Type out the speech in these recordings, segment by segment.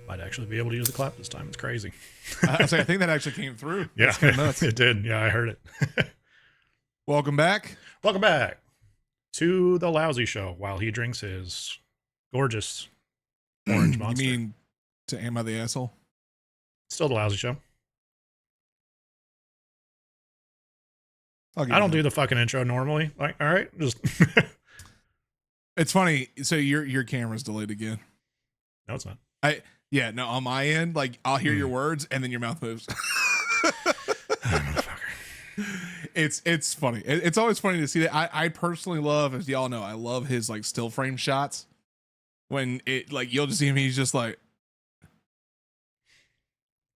Might actually be able to use the clap this time. It's crazy. I think that actually came through. Yeah, That's kinda nuts. it did. Yeah, I heard it. Welcome back. Welcome back to the Lousy Show while he drinks his gorgeous orange monster. You mean to Am I the Asshole? Still the Lousy Show. I don't do the fucking intro normally. Like, all right, just. It's funny. So your camera's delayed again. No, it's not. Yeah, no, on my end, like I'll hear your words and then your mouth moves. It's funny. It's always funny to see that. I personally love, as y'all know, I love his like still frame shots. When it like you'll just see him, he's just like.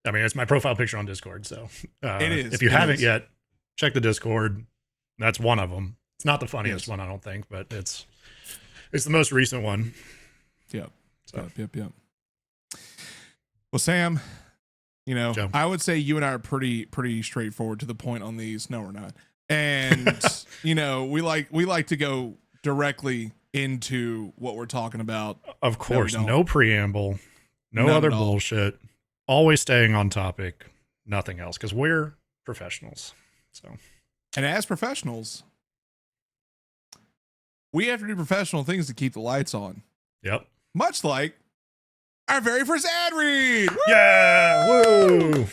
I mean, it's my profile picture on Discord, so it is. If you haven't yet, check the Discord. That's one of them. It's not the funniest one, I don't think, but it's the most recent one. Yep. So. Yep. Well, Sam, you know, Joe. I would say you and I are pretty straightforward to the point on these. No, we're not. And you know, we like to go directly into what we're talking about. Of course, no preamble, no other bullshit. Always staying on topic, nothing else, because we're professionals. So, and as professionals, we have to do professional things to keep the lights on. Yep. Much like our very first ad read. Yeah. Woo.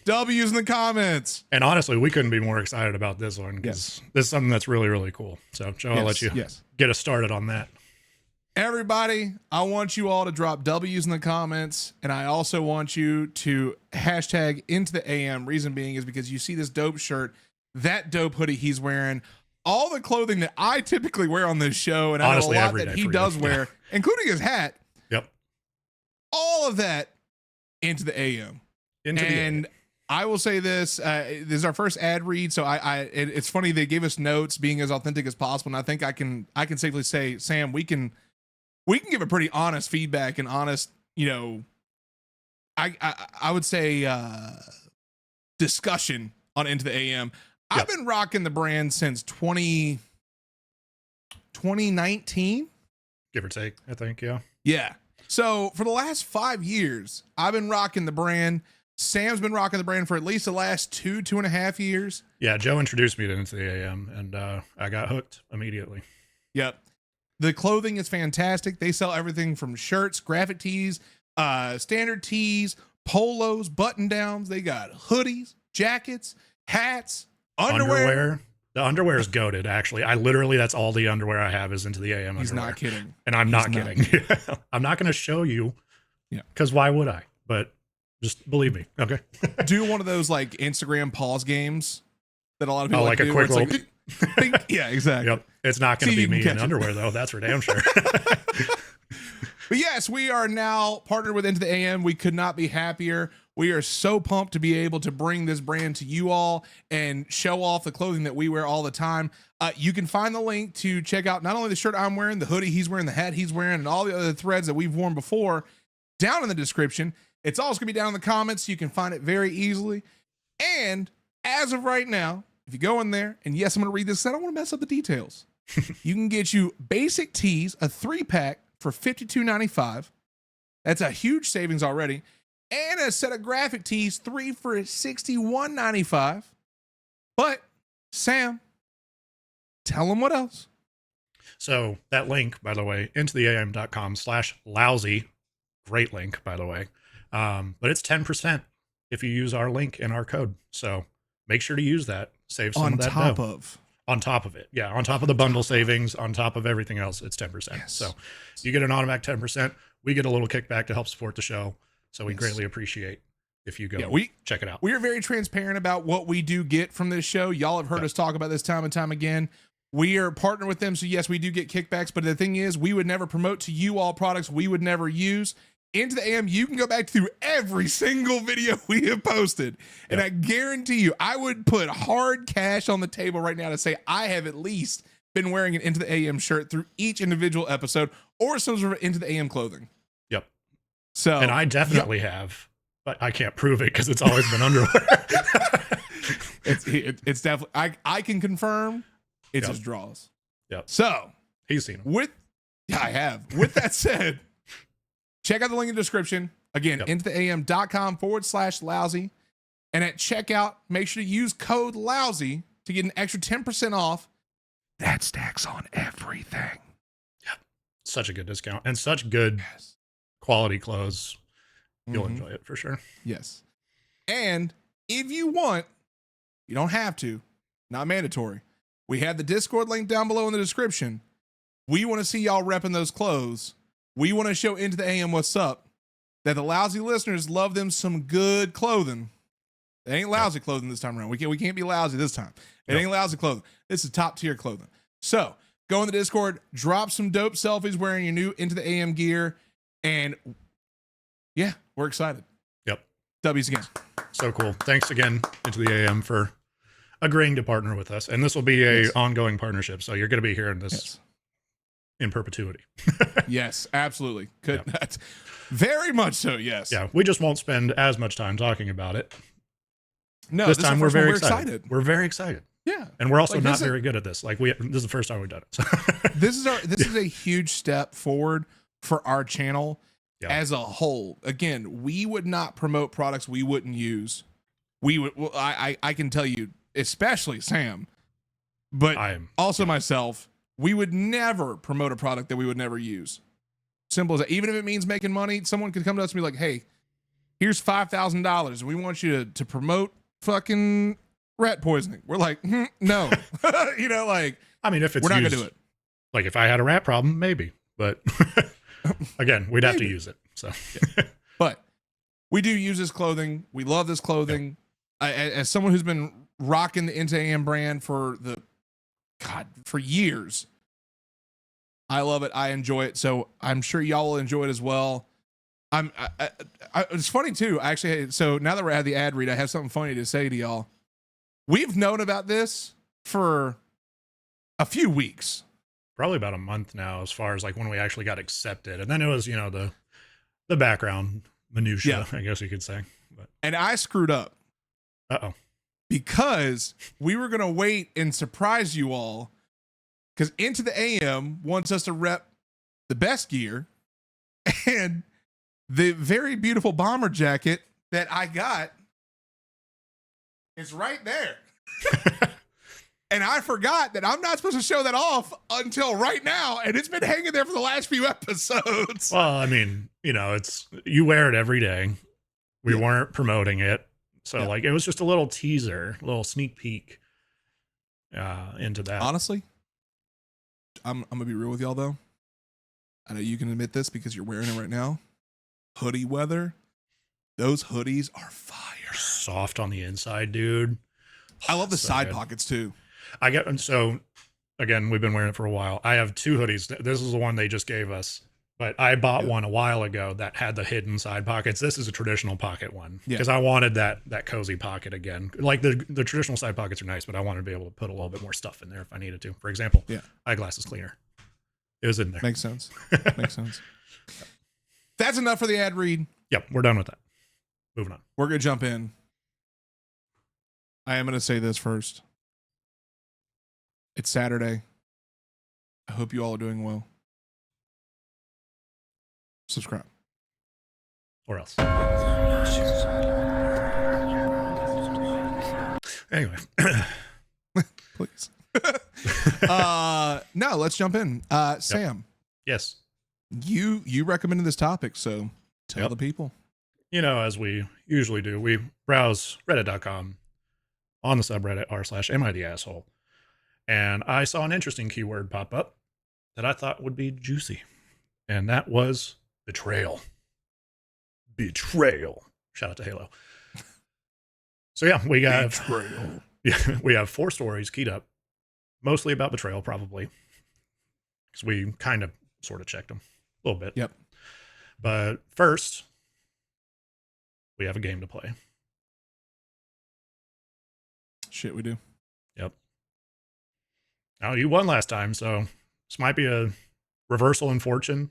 W's in the comments. And honestly, we couldn't be more excited about this one because this is something that's really, really cool. So, Joe, I'll let you get us started on that. Everybody, I want you all to drop W's in the comments, and I also want you to hashtag into the AM. Reason being is because you see this dope shirt, that dope hoodie he's wearing, all the clothing that I typically wear on this show, and honestly, I know a lot that he does wear, including his hat. Yep. All of that into the AM. And I will say this: this is our first ad read, so it's funny they gave us notes, being as authentic as possible, and I think I can safely say, Sam, we can give a pretty honest feedback and honest, you know, I would say discussion on Into the AM. Yep. I've been rocking the brand since 2019, give or take, I think. Yeah. So for the last 5 years, I've been rocking the brand. Sam's been rocking the brand for at least the last 2.5 years. Yeah, Joe introduced me to Into the AM, and I got hooked immediately. Yep. The clothing is fantastic. They sell everything from shirts, graphic tees, standard tees, polos, button downs. They got hoodies, jackets, hats, underwear. The underwear is goated, actually. That's all the underwear I have is Into the AM. He's underwear. not kidding. And I'm not kidding. I'm not going to show you. Yeah. Because why would I? But just believe me. Okay. Do one of those like Instagram pause games that a lot of people like a do, quick little. Yeah, exactly. Yep. It's not going to be me in underwear, though. That's for damn sure. But yes, we are now partnered with Into the AM. We could not be happier. We are so pumped to be able to bring this brand to you all and show off the clothing that we wear all the time. You can find the link to check out not only the shirt I'm wearing, the hoodie he's wearing, the hat he's wearing, and all the other threads that we've worn before down in the description. It's also going to be down in the comments, so you can find it very easily. And as of right now, if you go in there, and yes, I'm going to read this, I don't want to mess up the details. You can get you basic tees, a 3-pack for $52.95. That's a huge savings already. And a set of graphic tees, 3 for $61.95. But Sam, tell them what else. So that link, by the way, intotheam.com/lousy, great link, by the way. But it's 10% if you use our link and our code. So make sure to use that. Save some of that dough. On top of it. Yeah. On top of the bundle savings, on top of everything else, it's 10%. Yes. So you get an automatic 10%. We get a little kickback to help support the show. So we greatly appreciate if you go check it out. We are very transparent about what we do get from this show. Y'all have heard us talk about this time and time again. We are partnered with them. So yes, we do get kickbacks, but the thing is, we would never promote to you all products we would never use. Into the AM, you can go back through every single video we have posted. And I guarantee you, I would put hard cash on the table right now to say I have at least been wearing an Into the AM shirt through each individual episode or some sort of Into the AM clothing. Yep. So, and I definitely have, but I can't prove it because it's always been underwear. It's definitely, I can confirm it's his draws. Yep. So he's seen them. I have. With that said, check out the link in the description. Again, intotheam.com/lousy. And at checkout, make sure to use code lousy to get an extra 10% off. That stacks on everything. Yep. Such a good discount and such good quality clothes. You'll enjoy it for sure. Yes. And if you want, you don't have to, not mandatory. We have the Discord link down below in the description. We want to see y'all repping those clothes. We want to show Into the AM what's up, that the Lousy listeners love them some good clothing. It ain't lousy clothing this time around. We can't be lousy this time. It ain't lousy clothing. This is top tier clothing. So go in the Discord, drop some dope selfies wearing your new Into the AM gear, and yeah, we're excited. Yep. W's again. So cool. Thanks again, Into the AM, for agreeing to partner with us. And this will be a ongoing partnership. So you're going to be hearing this in perpetuity. Yes, absolutely. That's very much so. Yes. Yeah. We just won't spend as much time talking about it. No, this time we're very excited. We're very excited. Yeah. And we're also not very good at this. Like this is the first time we've done it. So. This is a huge step forward for our channel as a whole. Again, we would not promote products we wouldn't use. We would, I can tell you, especially Sam, but also myself, we would never promote a product that we would never use. Simple as that. Even if it means making money, someone could come to us and be like, hey, here's $5,000. We want you to promote fucking rat poisoning. We're like, no. You know, like, I mean, if it's we're not gonna do it. Like if I had a rat problem, maybe, but again, we'd have to use it. So, but we do use this clothing. We love this clothing. As someone who's been rocking the Into AM brand for years, I love it. I enjoy it. So I'm sure y'all will enjoy it as well. It's funny too. Actually, so now that we're at the ad read, I have something funny to say to y'all. We've known about this for a few weeks. Probably about a month now, as far as like when we actually got accepted. And then it was, the background minutia, I guess you could say. But. And I screwed up. Uh-oh. Because we were going to wait and surprise you all. Because Into the AM wants us to rep the best gear. And the very beautiful bomber jacket that I got is right there. And I forgot that I'm not supposed to show that off until right now. And it's been hanging there for the last few episodes. Well, I mean, you wear it every day. We weren't promoting it. So like, it was just a little teaser, a little sneak peek into that. Honestly, I'm going to be real with y'all though. I know you can admit this because you're wearing it right now. Hoodie weather. Those hoodies are fire. Soft on the inside, dude. I love the side pockets too. So again, we've been wearing it for a while. I have two hoodies. This is the one they just gave us, but I bought one a while ago that had the hidden side pockets. This is a traditional pocket one because I wanted that cozy pocket again. Like the traditional side pockets are nice, but I wanted to be able to put a little bit more stuff in there if I needed to. For example, eyeglasses cleaner. It was in there. Makes sense. Makes sense. That's enough for the ad read. Yep, we're done with that. Moving on. We're going to jump in. I am going to say this first. It's Saturday. I hope you all are doing well. Subscribe. Or else. Anyway. Please. No, let's jump in. Sam. Yes. You recommended this topic, so tell the people. As we usually do, we browse reddit.com on the subreddit r/am-I-the-asshole. And I saw an interesting keyword pop up that I thought would be juicy. And that was betrayal. Betrayal. Shout out to Halo. So yeah, we got betrayal. Yeah, we have 4 stories keyed up, mostly about betrayal, probably. Because we kind of sort of checked them a little bit. Yep. But first, we have a game to play. Shit, we do. Yep. Now, you won last time, so this might be a reversal in fortune.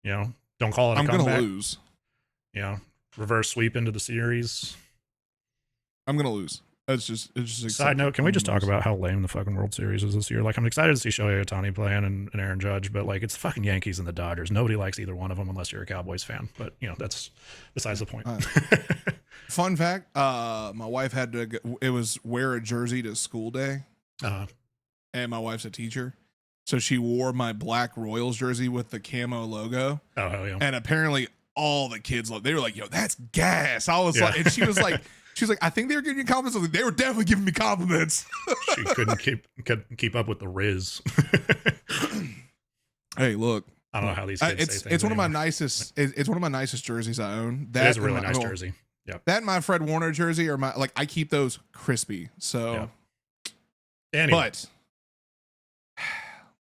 Don't call it a comeback. I'm going to lose. Reverse sweep into the series. I'm going to lose. It's just side note. Can we just talk about how lame the fucking World Series is this year? Like, I'm excited to see Shohei Ohtani playing and Aaron Judge, but like, it's the fucking Yankees and the Dodgers. Nobody likes either one of them unless you're a Cowboys fan. But you know, that's besides the point. Fun fact: my wife had to. It was wear a jersey to school day, and my wife's a teacher, so she wore my black Royals jersey with the camo logo. Oh hell yeah! And apparently, all the kids loved. They were like, "Yo, that's gas!" I was like, and she was like. She's like, I think they were giving you compliments. I was like, they were definitely giving me compliments. She couldn't keep up with the Riz. Hey, look. I don't know how these kids say it's one of my nicest. It's one of my nicest jerseys I own. That is a really nice jersey. Yeah. That and my Fred Warner jersey are I keep those crispy. So, anyway. But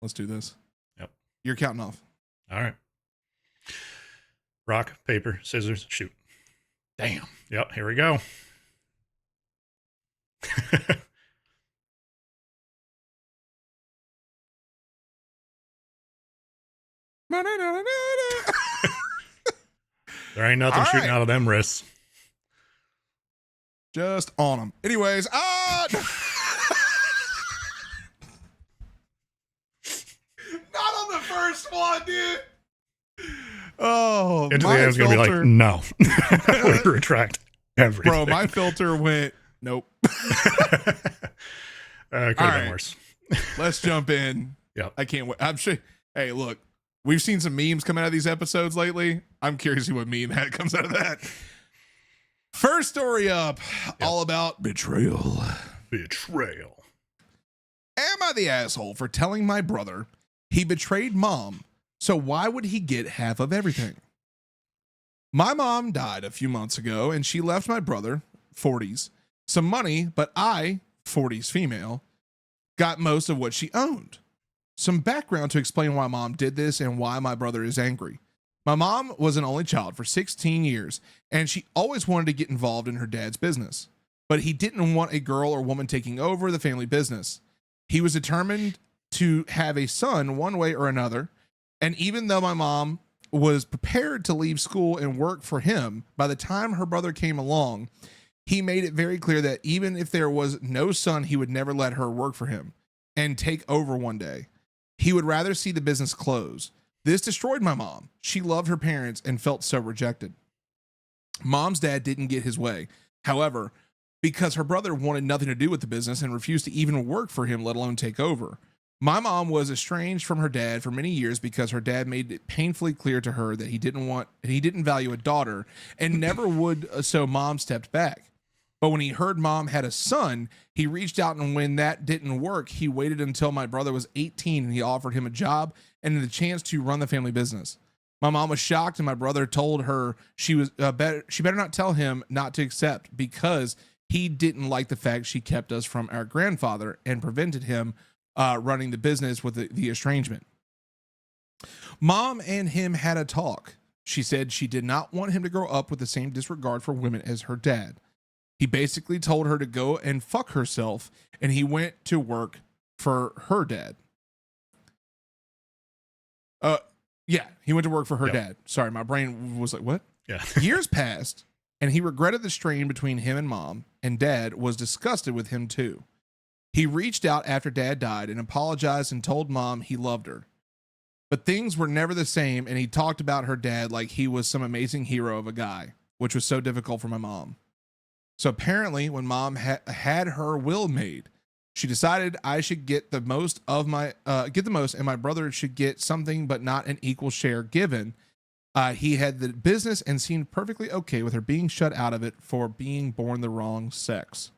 let's do this. Yep. You're counting off. All right. Rock, paper, scissors, shoot. Damn. Yep. Here we go. There ain't nothing shooting out of them wrists. Just on them. Anyways, not on the first one, dude. Oh, Into the end's gonna be like, no. We retract everything. Bro, my filter went. Nope. Could have been worse. Let's jump in. Yeah. I can't wait. I'm sure. Hey, look, we've seen some memes come out of these episodes lately. I'm curious to see what meme that comes out of that. First story up, all about betrayal. Betrayal. Am I the asshole for telling my brother he betrayed mom? So why would he get half of everything? My mom died a few months ago and she left my brother, 40s, some money, but I, 40s female, got most of what she owned. Some background to explain why mom did this and why my brother is angry. My mom was an only child for 16 years, and she always wanted to get involved in her dad's business. But he didn't want a girl or woman taking over the family business. He was determined to have a son one way or another, and even though my mom was prepared to leave school and work for him, by the time her brother came along, he made it very clear that even if there was no son, he would never let her work for him and take over one day. He would rather see the business close. This destroyed my mom. She loved her parents and felt so rejected. Mom's dad didn't get his way. However, because her brother wanted nothing to do with the business and refused to even work for him, let alone take over. My mom was estranged from her dad for many years because her dad made it painfully clear to her that he didn't value a daughter and never would, so mom stepped back. But when he heard mom had a son, he reached out, and when that didn't work, he waited until my brother was 18 and he offered him a job and the chance to run the family business. My mom was shocked, and my brother told her she better not tell him not to accept because he didn't like the fact she kept us from our grandfather and prevented him running the business with the estrangement. Mom and him had a talk. She said she did not want him to grow up with the same disregard for women as her dad. He basically told her to go and fuck herself, and he went to work for her dad. He went to work for her dad. Sorry, my brain was like, what? Yeah. Years passed, and he regretted the strain between him and mom, and dad was disgusted with him too. He reached out after dad died and apologized and told mom he loved her. But things were never the same, and he talked about her dad like he was some amazing hero of a guy, which was so difficult for my mom. So apparently, when mom had her will made, she decided I should get the most, and my brother should get something, but not an equal share given. He had the business and seemed perfectly okay with her being shut out of it for being born the wrong sex.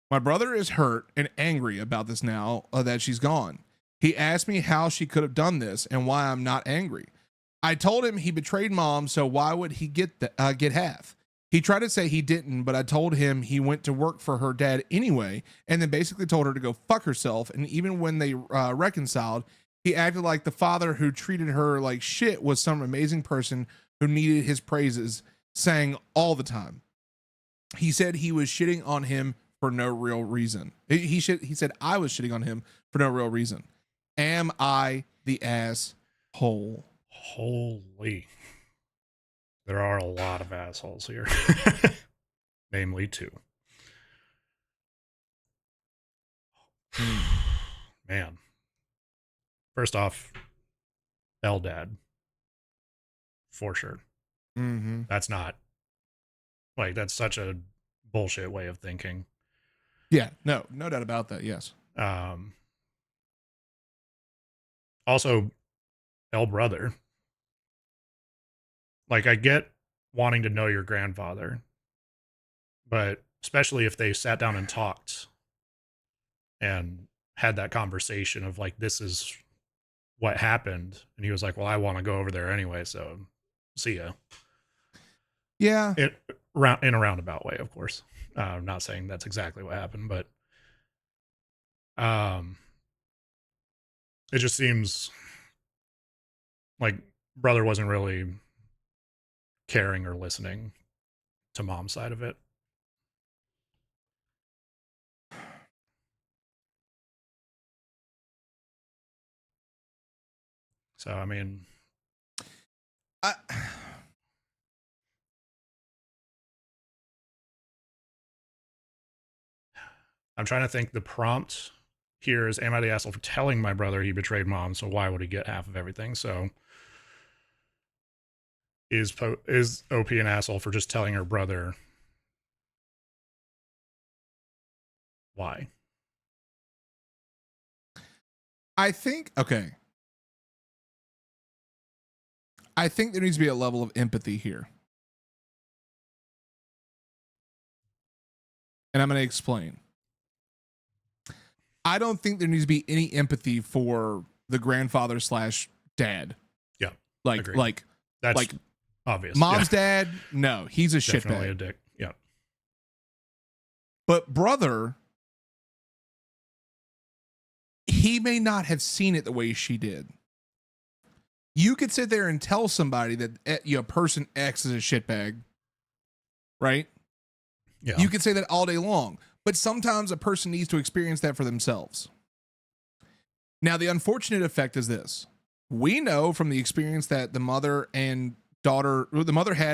My brother is hurt and angry about this now that she's gone. He asked me how she could have done this and why I'm not angry. I told him he betrayed mom, so why would he get half? He tried to say he didn't, but I told him he went to work for her dad anyway, and then basically told her to go fuck herself. And even when they reconciled, he acted like the father who treated her like shit was some amazing person who needed his praises, saying all the time. He said he was shitting on him for no real reason. He said I was shitting on him for no real reason. Am I the asshole? Holy. There are a lot of assholes here. Namely two. Man. First off, L dad. For sure. Mm-hmm. That's not like that's such a bullshit way of thinking. Yeah, no doubt about that. Yes. Also, L brother. Like, I get wanting to know your grandfather, but especially if they sat down and talked and had that conversation of like, this is what happened, and he was like, well, I want to go over there anyway, so see ya. Yeah. In a roundabout way, of course. I'm not saying that's exactly what happened, but it just seems like brother wasn't really caring or listening to mom's side of it. So I mean, I'm trying to think. The prompt here is, am I the asshole for telling my brother he betrayed mom, so why would he get half of everything? So is OP an asshole for just telling her brother why? I think there needs to be a level of empathy here. And I'm going to explain. I don't think there needs to be any empathy for the grandfather / dad. Yeah. Like that's like obvious. Mom's dad, no, he's a definitely shitbag. a dick. Yeah. But brother, he may not have seen it the way she did. You could sit there and tell somebody that person X is a shitbag, right? Yeah. You could say that all day long, but sometimes a person needs to experience that for themselves. Now, the unfortunate effect is this. We know from the experience that the mother had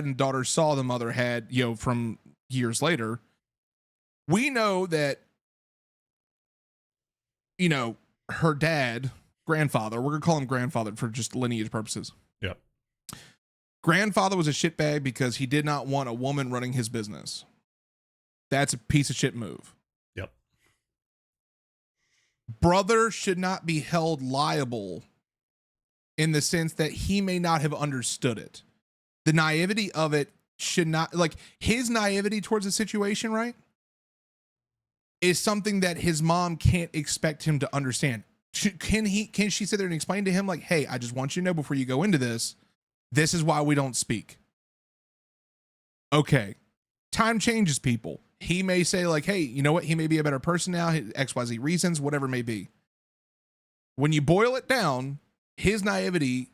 and daughter saw the mother had, from years later. We know that, her grandfather, we're going to call him grandfather for just lineage purposes. Yep. Grandfather was a shitbag because he did not want a woman running his business. That's a piece of shit move. Yep. Brother should not be held liable in the sense that he may not have understood it. The naivety of it should not, like his naivety towards the situation, right, is something that his mom can't expect him to understand. Can she sit there and explain to him like, hey, I just want you to know before you go into this is why we don't speak. Okay. Time changes people. He may say like, hey, you know what? He may be a better person now, XYZ reasons, whatever it may be. When you boil it down, his naivety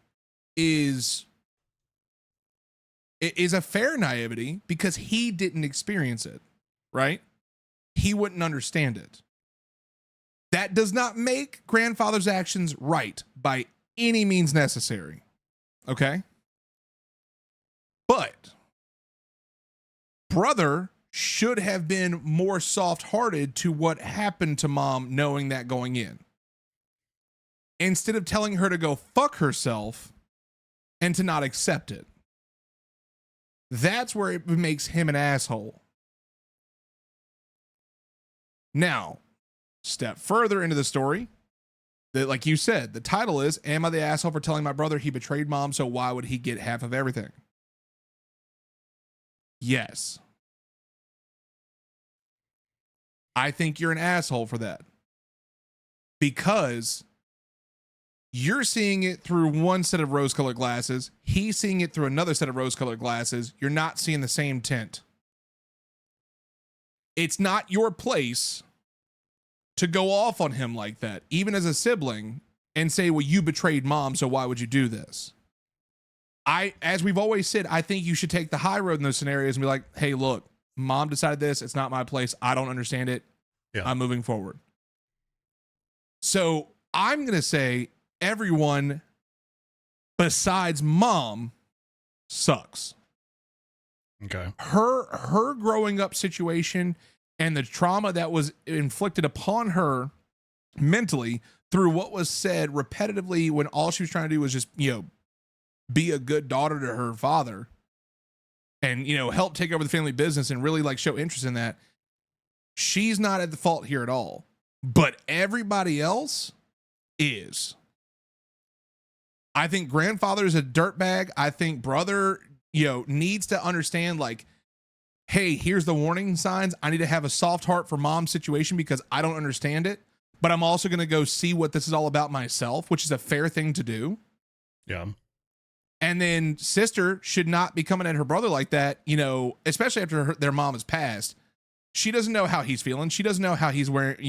is a fair naivety because he didn't experience it, right? He wouldn't understand it. That does not make grandfather's actions right by any means necessary. Okay? But brother should have been more soft-hearted to what happened to mom, knowing that going in. Instead of telling her to go fuck herself and to not accept it. That's where it makes him an asshole. Now, step further into the story. That, like you said, the title is, am I the asshole for telling my brother he betrayed mom, so why would he get half of everything? Yes. I think you're an asshole for that. Because you're seeing it through one set of rose-colored glasses. He's seeing it through another set of rose-colored glasses. You're not seeing the same tint. It's not your place to go off on him like that, even as a sibling, and say, well, you betrayed mom, so why would you do this? As we've always said, I think you should take the high road in those scenarios and be like, hey, look, mom decided this. It's not my place. I don't understand it. Yeah. I'm moving forward. So I'm going to say everyone besides mom sucks. Okay. Her growing up situation and the trauma that was inflicted upon her mentally through what was said repetitively when all she was trying to do was just, be a good daughter to her father and, help take over the family business and really like show interest in that. She's not at the fault here at all, but everybody else is. I think grandfather is a dirtbag. I think brother, needs to understand like, hey, here's the warning signs. I need to have a soft heart for mom's situation because I don't understand it, but I'm also going to go see what this is all about myself, which is a fair thing to do. Yeah. And then sister should not be coming at her brother like that, especially after their mom has passed. She doesn't know how he's feeling. She doesn't know how he's wearing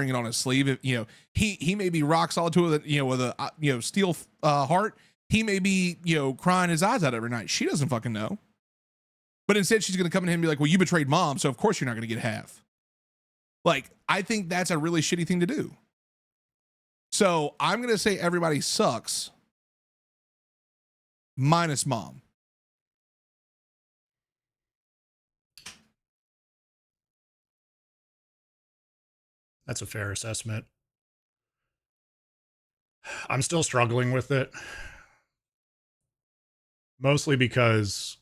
it on his sleeve. If, he may be rock solid to it, with a, steel heart. He may be, crying his eyes out every night. She doesn't fucking know. But instead she's going to come to him and be like, well, you betrayed mom. So of course you're not going to get half. Like, I think that's a really shitty thing to do. So I'm going to say everybody sucks minus mom. That's a fair assessment. I'm still struggling with it. Mostly because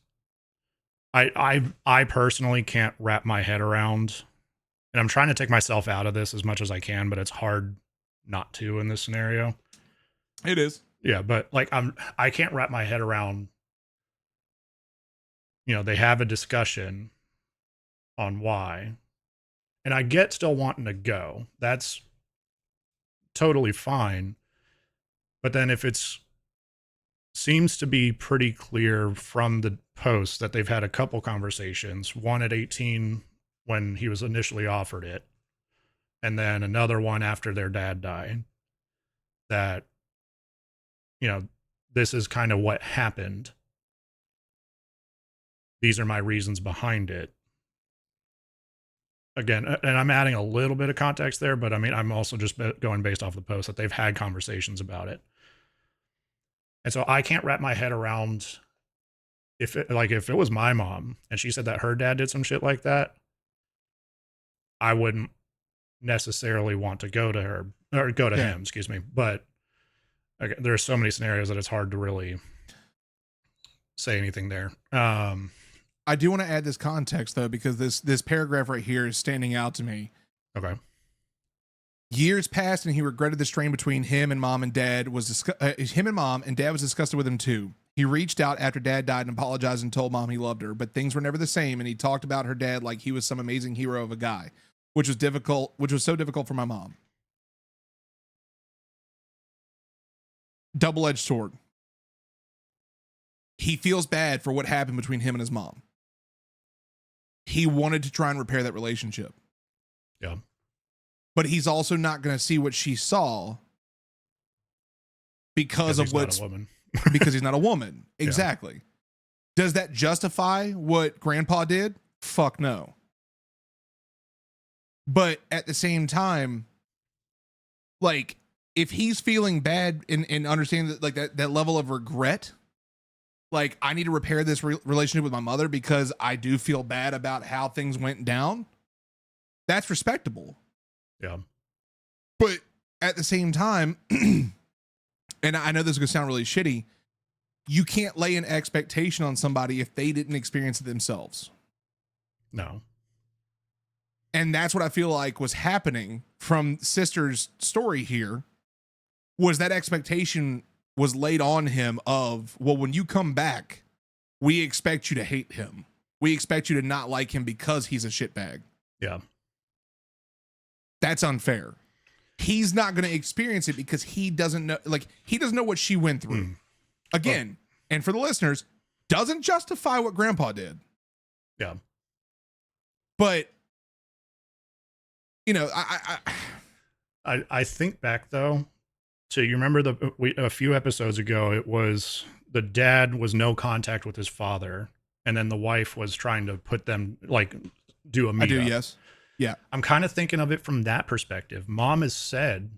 I personally can't wrap my head around, and I'm trying to take myself out of this as much as I can, but it's hard not to in this scenario. It is. Yeah, but like I can't wrap my head around, they have a discussion on why. And I get still wanting to go. That's totally fine. But then if it's seems to be pretty clear from the post that they've had a couple conversations, one at 18 when he was initially offered it, and then another one after their dad died, that, this is kind of what happened. These are my reasons behind it. Again, and I'm adding a little bit of context there, but I mean, I'm also just going based off the post that they've had conversations about it. And so I can't wrap my head around if it was my mom and she said that her dad did some shit like that, I wouldn't necessarily want to go to her or go to him, excuse me. But okay, there are so many scenarios that it's hard to really say anything there. I do want to add this context though, because this paragraph right here is standing out to me. Okay. Years passed and he regretted the strain between him and mom and dad him and mom and dad was disgusted with him too. He reached out after dad died and apologized and told mom he loved her, but things were never the same. And he talked about her dad like he was some amazing hero of a guy, which was so difficult for my mom. Double-edged sword. He feels bad for what happened between him and his mom. He wanted to try and repair that relationship. Yeah. But he's also not going to see what she saw because of what's because he's not a woman. Exactly. Yeah. Does that justify what grandpa did? Fuck no. But at the same time, like, if he's feeling bad and understanding that, like, that level of regret, like, I need to repair this relationship with my mother because I do feel bad about how things went down, that's respectable. Yeah. But at the same time, and I know this is going to sound really shitty, you can't lay an expectation on somebody if they didn't experience it themselves. No. And that's what I feel like was happening from sister's story here, was that expectation was laid on him of, well, when you come back, we expect you to hate him. We expect you to not like him because he's a shitbag. Yeah. That's unfair. He's not going to experience it because he doesn't know, like, he doesn't know what she went through. Again, and for the listeners, doesn't justify what grandpa did. Yeah. But, you know, I think back though, so you remember a few episodes ago, it was the dad was no contact with his father, and then the wife was trying to put them, like, do a meetup. I do, yes. Yeah. I'm kind of thinking of it from that perspective. Mom has said,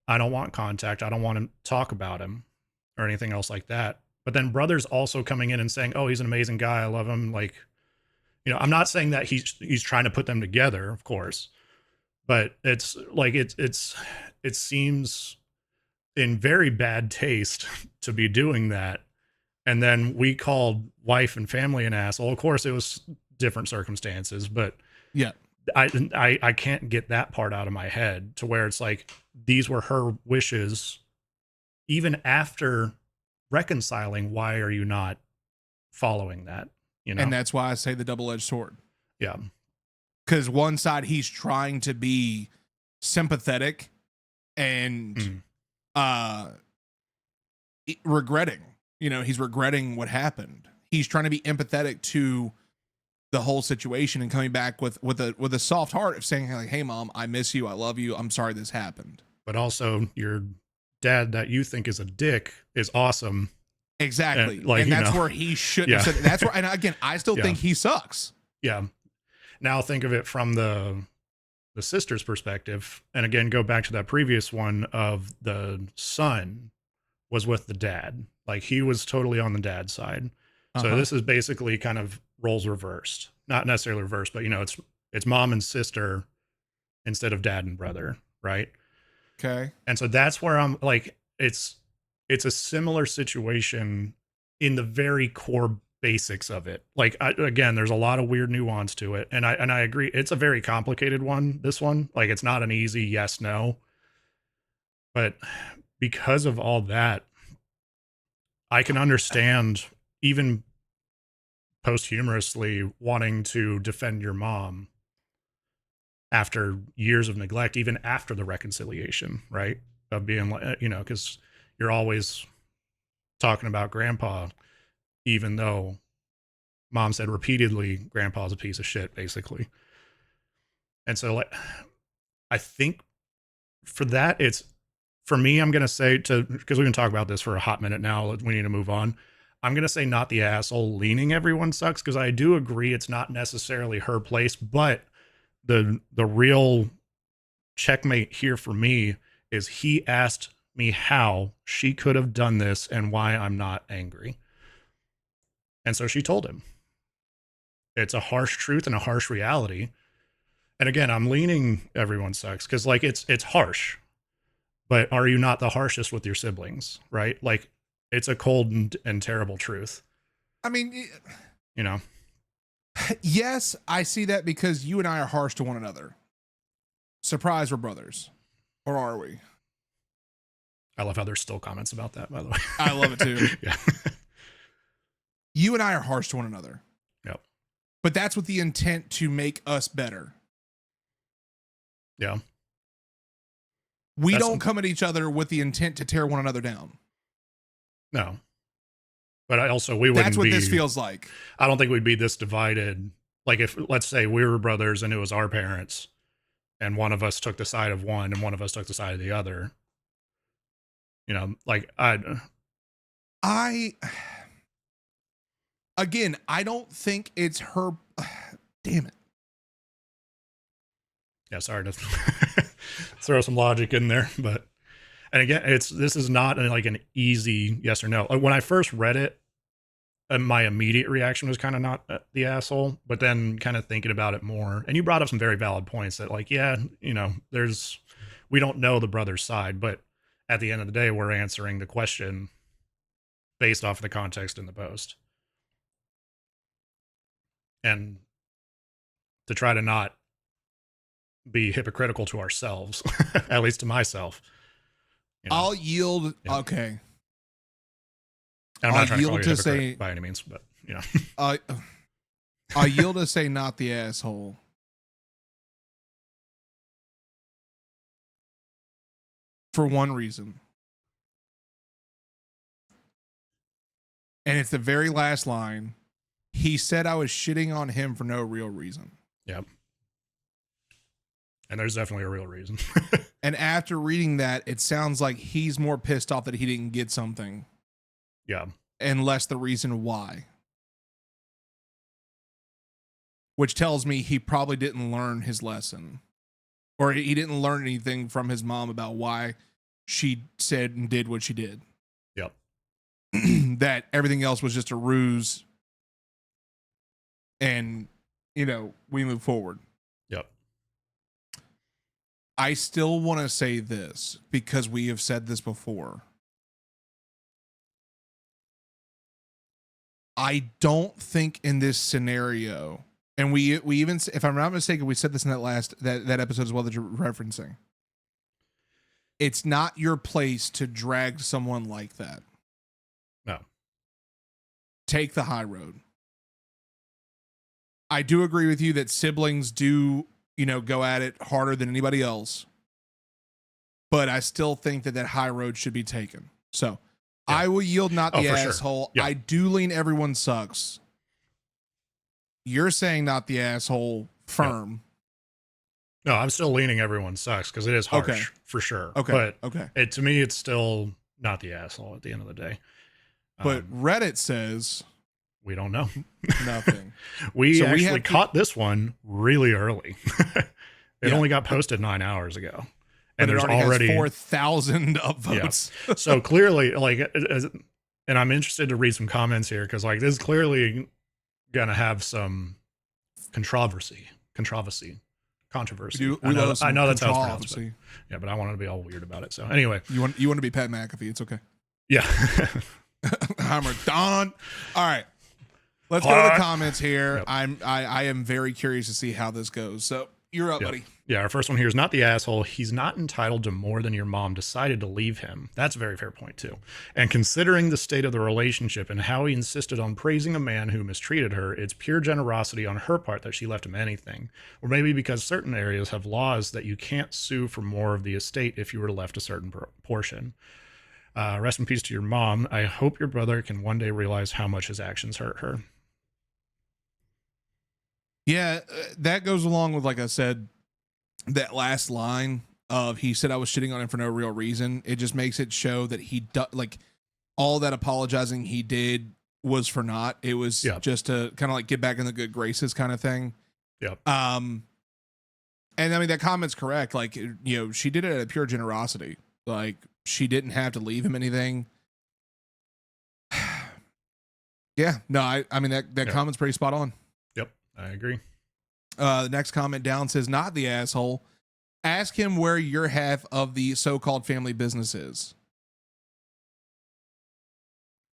I don't want contact. I don't want to talk about him or anything else like that. But then brother's also coming in and saying, oh, he's an amazing guy. I love him. Like, you know, I'm not saying that he's trying to put them together, of course, But it's like it seems in very bad taste to be doing that. And then we called wife and family an asshole. Of course, it was different circumstances, but Yeah. I can't get that part out of my head to where it's like these were her wishes, even after reconciling. Why are you not following that? You know, And that's why I say the double-edged sword. yeah, Because one side he's trying to be sympathetic and Mm. regretting. You know, he's regretting what happened. He's trying to be empathetic to the whole situation and coming back with a soft heart of saying like, "Hey, mom, I miss you. I love you. I'm sorry this happened." But also your dad that you think is a dick is awesome. Exactly, like, and that's where he shouldn't yeah. have said. That's where, and again, I still Yeah. think he sucks. Yeah. Now think of it from the sister's perspective, and again, go back to that previous one of the son was with the dad. Like he was totally on the dad's side. So this is basically kind of roles reversed. Not necessarily reversed, but you know, it's mom and sister instead of dad and brother, right? Okay. And so that's where I'm like, it's a similar situation in the very core basics of it. Like again, there's a lot of weird nuance to it, and I agree, it's a very complicated one. This one, like, it's not an easy yes no, but because of all that, I can understand even posthumously wanting to defend your mom after years of neglect, even after the reconciliation, right? Of being like, you know, because you're always talking about grandpa, even though mom said repeatedly, grandpa's a piece of shit, basically. And so, like, I think for that, it's for me, I'm going to say because we've been talking about this for a hot minute now, we need to move on. I'm going to say not the asshole leaning everyone sucks, because I do agree it's not necessarily her place, but the real checkmate here for me is he asked me how she could have done this and why I'm not angry. And so she told him. It's a harsh truth and a harsh reality. And again, I'm leaning everyone sucks because, like, it's harsh, but are you not the harshest with your siblings, right? Like, it's a cold and terrible truth. I mean, you know, yes, I see that because you and I are harsh to one another. Surprise, we're brothers. Or are we? I love how there's still comments about that, by the way. I love it too. Yeah. You and I are harsh to one another. Yep. But that's with the intent to make us better. Yeah. We don't come at each other with the intent to tear one another down. No. But I also, we wouldn't That's what this feels like. I don't think we'd be this divided. Like, if, let's say we were brothers and it was our parents and one of us took the side of one and one of us took the side of the other, you know, like again, I don't think it's her. Damn it. Yeah, sorry to throw some logic in there, but, and again, this is not like an easy yes or no. Like, when I first read it, my immediate reaction was kind of not the asshole, but then kind of thinking about it more, and you brought up some very valid points that, like, yeah, you know, we don't know the brother's side, but at the end of the day, we're answering the question based off of the context in the post. And to try to not be hypocritical to ourselves, at least to myself. You know? I'll yield. Yeah. Okay. And I'm not trying to call you a hypocrite by any means, but, you know. I'll yield to say not the asshole. For one reason. And it's the very last line. He said I was shitting on him for no real reason. Yep. And there's definitely a real reason. And after reading that, it sounds like he's more pissed off that he didn't get something. Yeah. And less the reason why. Which tells me he probably didn't learn his lesson. Or he didn't learn anything from his mom about why she said and did what she did. Yep. That everything else was just a ruse. And, you know, we move forward. Yep. I still want to say this because we have said this before. I don't think in this scenario, and we even, if I'm not mistaken, we said this in that episode as well that you're referencing. It's not your place to drag someone like that. No. Take the high road. I do agree with you that siblings do, go at it harder than anybody else. But I still think that high road should be taken. So yeah. I will yield not the asshole. Sure. Yeah. I do lean everyone sucks. You're saying not the asshole firm. Yeah. No, I'm still leaning everyone sucks because it is harsh for sure. Okay. But to me, it's still not the asshole at the end of the day. But Reddit says we don't know. Nothing. we actually caught this one really early. It only got posted 9 hours ago. And there's already 4,000 upvotes. Yeah. So clearly, and I'm interested to read some comments here because this is clearly gonna have some controversy. I know that's how it's pronounced. But, yeah, but I wanted to be all weird about it. So anyway, you want to be Pat McAfee? It's okay. Yeah. Hammer Don. All right. Let's go to the comments here. Yep. I am very curious to see how this goes. So you're up, buddy. Yeah, our first one here is not the asshole. He's not entitled to more than your mom decided to leave him. That's a very fair point, too. And considering the state of the relationship and how he insisted on praising a man who mistreated her, it's pure generosity on her part that she left him anything. Or maybe because certain areas have laws that you can't sue for more of the estate if you were left a certain portion. Rest in peace to your mom. I hope your brother can one day realize how much his actions hurt her. Yeah, that goes along with, like I said, that last line of he said I was shitting on him for no real reason. It just makes it show that all that apologizing he did was for naught. It was just to kind of get back in the good graces kind of thing. Yep. And I mean, that comment's correct. She did it out of pure generosity. She didn't have to leave him anything. Yeah, no, I mean, that comment's pretty spot on. Yep, I agree. The next comment down says, not the asshole. Ask him where your half of the so-called family business is.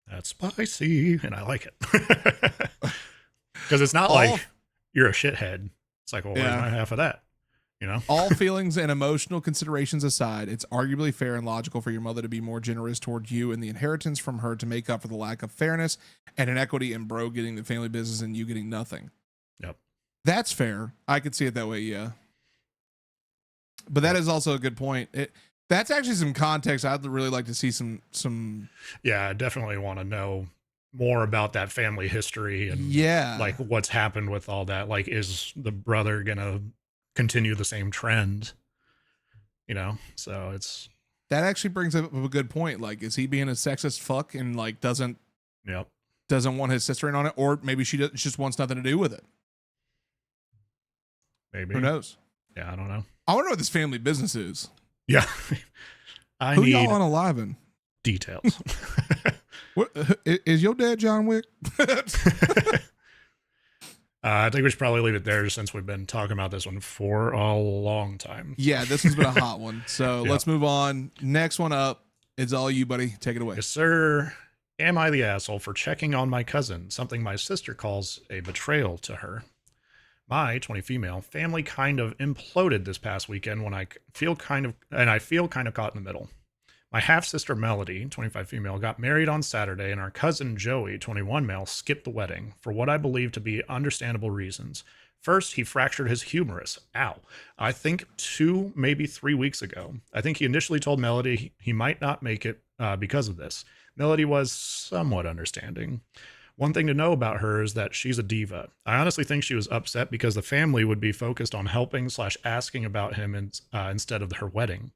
That's spicy, and I like it. Because it's not like you're a shithead. It's like, well, where's my half of that? All feelings and emotional considerations aside, it's arguably fair and logical for your mother to be more generous toward you and the inheritance from her to make up for the lack of fairness and inequity in bro getting the family business and you getting nothing. Yep. That's fair. I could see it that way, yeah. But that is also a good point. That's actually some context I'd really like to see some. Yeah, I definitely want to know more about that family history and what's happened with all that. Is the brother gonna continue the same trend? So it's that actually brings up a good point. Is he being a sexist fuck and doesn't want his sister in on it, or maybe she just wants nothing to do with it? Maybe. Who knows? Yeah, I don't know. I wonder what this family business is. Yeah. Who y'all unaliving? Details. What is your dad John Wick? I think we should probably leave it there since we've been talking about this one for a long time. Yeah, this has been a hot one. So let's move on. Next one up. It's all you, buddy. Take it away. Yes, sir. Am I the asshole for checking on my cousin? Something my sister calls a betrayal to her. My 20 female family kind of imploded this past weekend when I feel kind of caught in the middle. My half sister Melody, 25 female, got married on Saturday, and our cousin Joey, 21 male, skipped the wedding for what I believe to be understandable reasons. First, he fractured his humerus. Ow. I think 2, maybe 3 weeks ago. I think he initially told Melody he might not make it because of this. Melody was somewhat understanding. One thing to know about her is that she's a diva. I honestly think she was upset because the family would be focused on helping/asking about him instead of her wedding.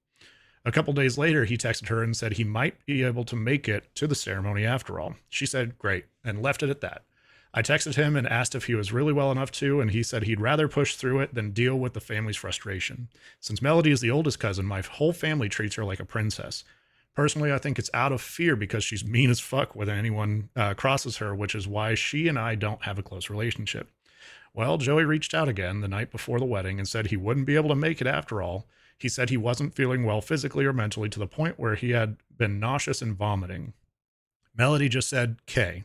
A couple days later, he texted her and said he might be able to make it to the ceremony after all. She said, great, and left it at that. I texted him and asked if he was really well enough to, and he said he'd rather push through it than deal with the family's frustration. Since Melody is the oldest cousin, my whole family treats her like a princess. Personally, I think it's out of fear because she's mean as fuck when anyone crosses her, which is why she and I don't have a close relationship. Well, Joey reached out again the night before the wedding and said he wouldn't be able to make it after all. He said he wasn't feeling well physically or mentally to the point where he had been nauseous and vomiting. Melody just said, "K."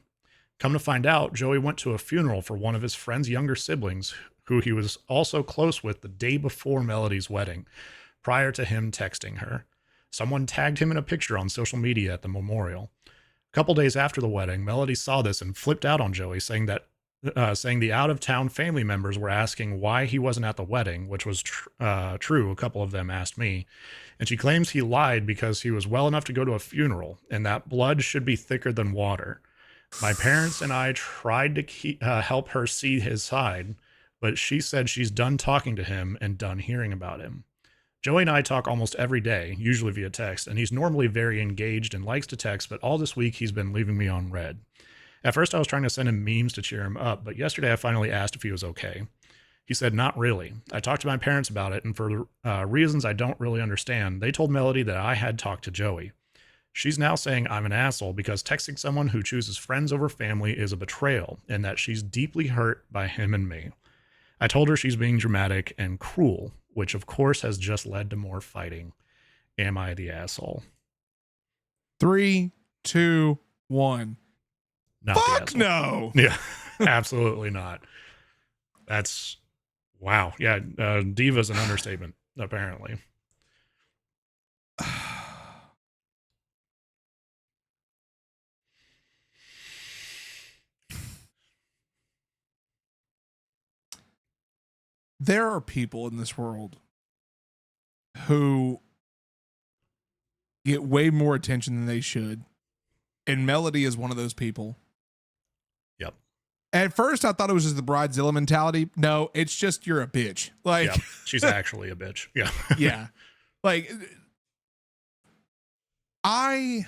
Come to find out, Joey went to a funeral for one of his friend's younger siblings, who he was also close with the day before Melody's wedding, prior to him texting her. Someone tagged him in a picture on social media at the memorial. A couple days after the wedding, Melody saw this and flipped out on Joey, saying the out-of-town family members were asking why he wasn't at the wedding, which was true. A couple of them asked me. And she claims he lied because he was well enough to go to a funeral, and that blood should be thicker than water. My parents and I tried to help her see his side, but she said she's done talking to him and done hearing about him. Joey and I talk almost every day, usually via text, and he's normally very engaged and likes to text, but all this week he's been leaving me on red. At first I was trying to send him memes to cheer him up, but yesterday I finally asked if he was okay. He said, "Not really." I talked to my parents about it, and for reasons I don't really understand, they told Melody that I had talked to Joey. She's now saying I'm an asshole because texting someone who chooses friends over family is a betrayal, and that she's deeply hurt by him and me. I told her she's being dramatic and cruel, which of course has just led to more fighting. Am I the asshole? 3, 2, 1. Not Fuck no. Yeah, absolutely not. That's wow. Yeah, diva's an understatement, apparently. There are people in this world who get way more attention than they should. And Melody is one of those people. Yep. At first, I thought it was just the bridezilla mentality. No, it's just you're a bitch. Like, yep. She's actually a bitch. Yeah. Yeah. Like, I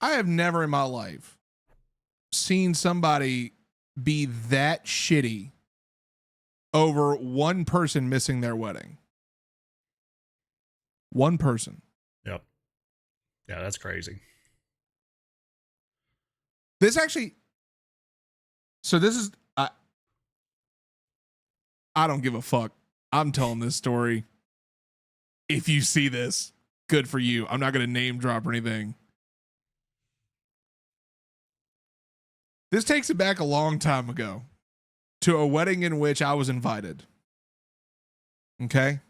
have never in my life seen somebody be that shitty over one person missing their wedding. One person. Yep. Yeah, that's crazy. This actually, so this is, I don't give a fuck. I'm telling this story. If you see this, good for you. I'm not going to name drop or anything. This takes it back a long time ago to a wedding in which I was invited. Okay.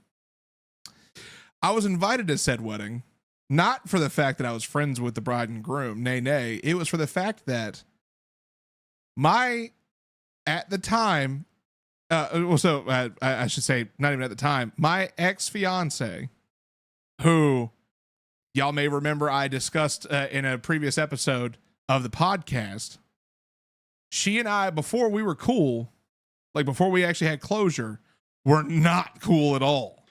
I was invited to said wedding, not for the fact that I was friends with the bride and groom. Nay. It was for the fact that at the time, I should say, not even at the time, my ex-fiance, who y'all may remember I discussed in a previous episode of the podcast, she and I, before we were cool, like before we actually had closure, were not cool at all.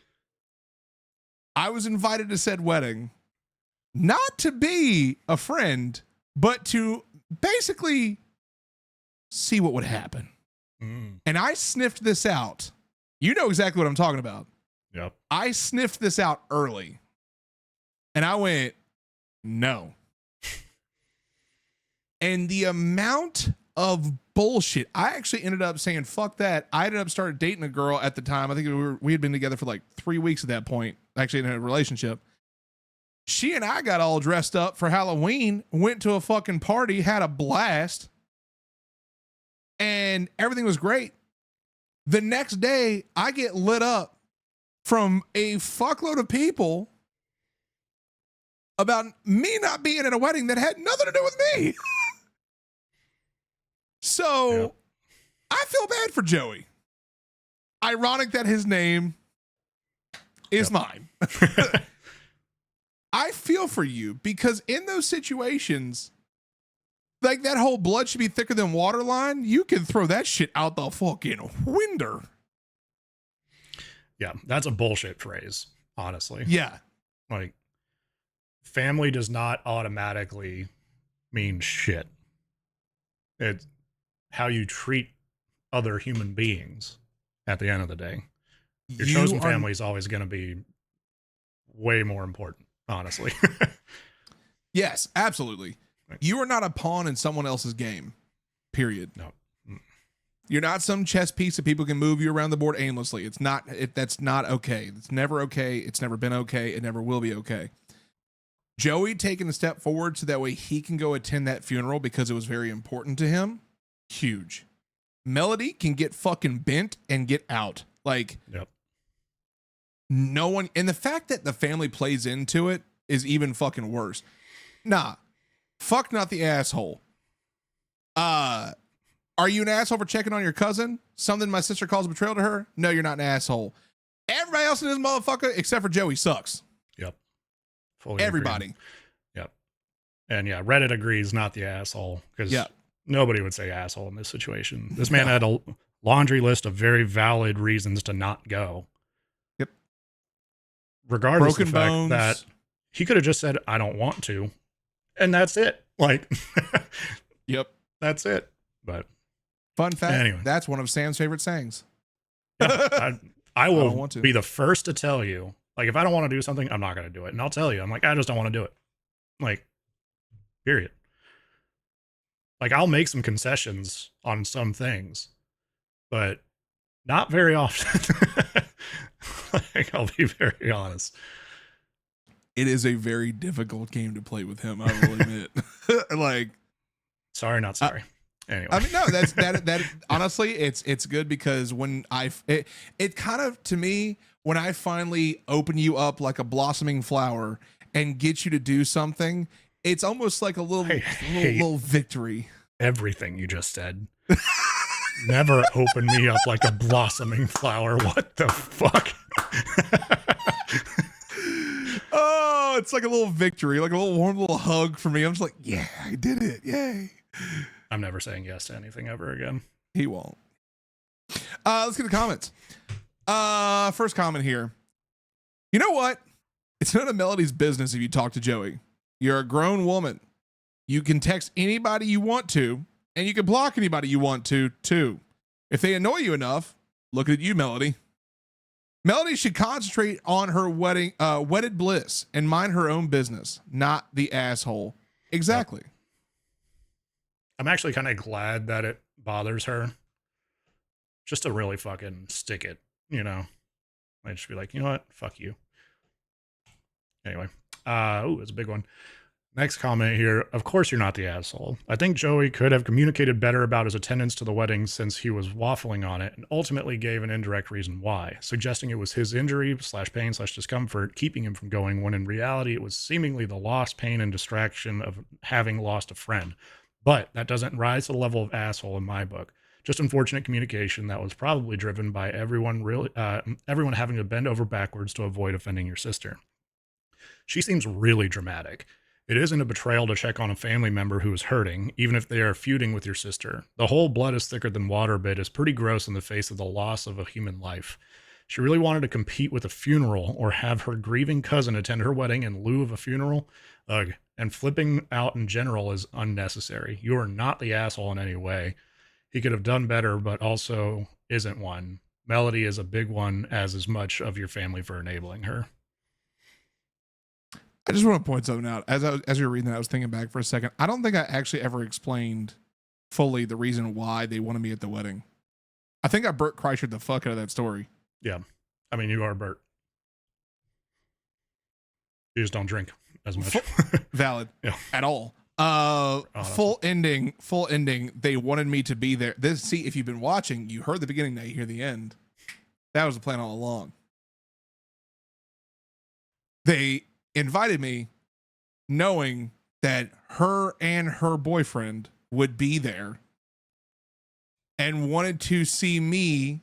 I was invited to said wedding, not to be a friend, but to basically see what would happen. And I sniffed this out. You know exactly what I'm talking about. Yep. I sniffed this out early. And I went, no. And the amount of bullshit, I actually ended up saying, fuck that. I ended up started dating a girl at the time. I think we had been together for like 3 weeks at that point, actually in a relationship. She and I got all dressed up for Halloween, went to a fucking party, had a blast, and everything was great. The next day, I get lit up from a fuckload of people about me not being at a wedding that had nothing to do with me. So, yep. I feel bad for Joey. Ironic that his name is mine. I feel for you because in those situations, like that whole blood should be thicker than water line, you can throw that shit out the fucking window. Yeah, that's a bullshit phrase, honestly. Yeah. Like, family does not automatically mean shit. It's how you treat other human beings at the end of the day. Your chosen family is always going to be way more important, honestly. Yes, absolutely. You are not a pawn in someone else's game, period. No. You're not some chess piece that people can move you around the board aimlessly. That's not okay. It's never okay. It's never been okay. It never will be okay. Joey taking a step forward so that way he can go attend that funeral because it was very important to him. Huge. Melody can get fucking bent and get out. Like, yep. No one, and the fact that the family plays into it is even fucking worse. Nah, fuck not the asshole. Are you an asshole for checking on your cousin? Something my sister calls a betrayal to her? No, you're not an asshole. Everybody else in this motherfucker, except for Joey, sucks. Yep. Fully Everybody. Agreed. Yep. And yeah, Reddit agrees, not the asshole, because nobody would say asshole in this situation. This man had a laundry list of very valid reasons to not go. Yep. Regardless of the fact that he could have just said, I don't want to. And that's it. Like, yep. That's it. But fun fact, anyway. That's one of Sam's favorite sayings. Yeah, I will be the first to tell you, like, if I don't want to do something, I'm not going to do it. And I'll tell you, I'm like, I just don't want to do it. Like, period. Like, I'll make some concessions on some things, but not very often. Like, I'll be very honest. It is a very difficult game to play with him, I will admit. Like, sorry, not sorry. Anyway, I mean, no, that honestly, it's good because when it kind of, to me, when I finally open you up like a blossoming flower and get you to do something, it's almost like a little victory. Everything you just said. Never open me up like a blossoming flower. What the fuck? Oh, it's like a little victory, like a little warm little hug for me. I'm just like, yeah, I did it. Yay. I'm never saying yes to anything ever again. He won't. Let's get the comments. First comment here. You know what? It's none of Melody's business if you talk to Joey. You're a grown woman. You can text anybody you want to, and you can block anybody you want to, too. If they annoy you enough, look at you, Melody. Melody should concentrate on her wedded bliss and mind her own business, not the asshole. Exactly. Yep. I'm actually kind of glad that it bothers her. Just to really fucking stick it, you know. I'd just be like, you know what? Fuck you. Anyway. It's a big one. Next comment here. Of course you're not the asshole. I think Joey could have communicated better about his attendance to the wedding since he was waffling on it and ultimately gave an indirect reason why, suggesting it was his injury / pain / discomfort keeping him from going, when in reality it was seemingly the loss, pain, and distraction of having lost a friend. But that doesn't rise to the level of asshole in my book. Just unfortunate communication that was probably driven by everyone having to bend over backwards to avoid offending your sister. She seems really dramatic. It isn't a betrayal to check on a family member who is hurting, even if they are feuding with your sister. The whole blood is thicker than water bit is pretty gross in the face of the loss of a human life. She really wanted to compete with a funeral or have her grieving cousin attend her wedding in lieu of a funeral. Ugh. And flipping out in general is unnecessary. You are not the asshole in any way. He could have done better, but also isn't one. Melody is a big one, as much of your family for enabling her. I just want to point something out. As you were reading that, I was thinking back for a second. I don't think I actually ever explained fully the reason why they wanted me at the wedding. I think I Bert Kreischer the fuck out of that story. Yeah. I mean, you are Bert. You just don't drink as much. Valid. Yeah. At all. Full ending. They wanted me to be there. See, if you've been watching, you heard the beginning, now you hear the end. That was the plan all along. They invited me knowing that her and her boyfriend would be there and wanted to see me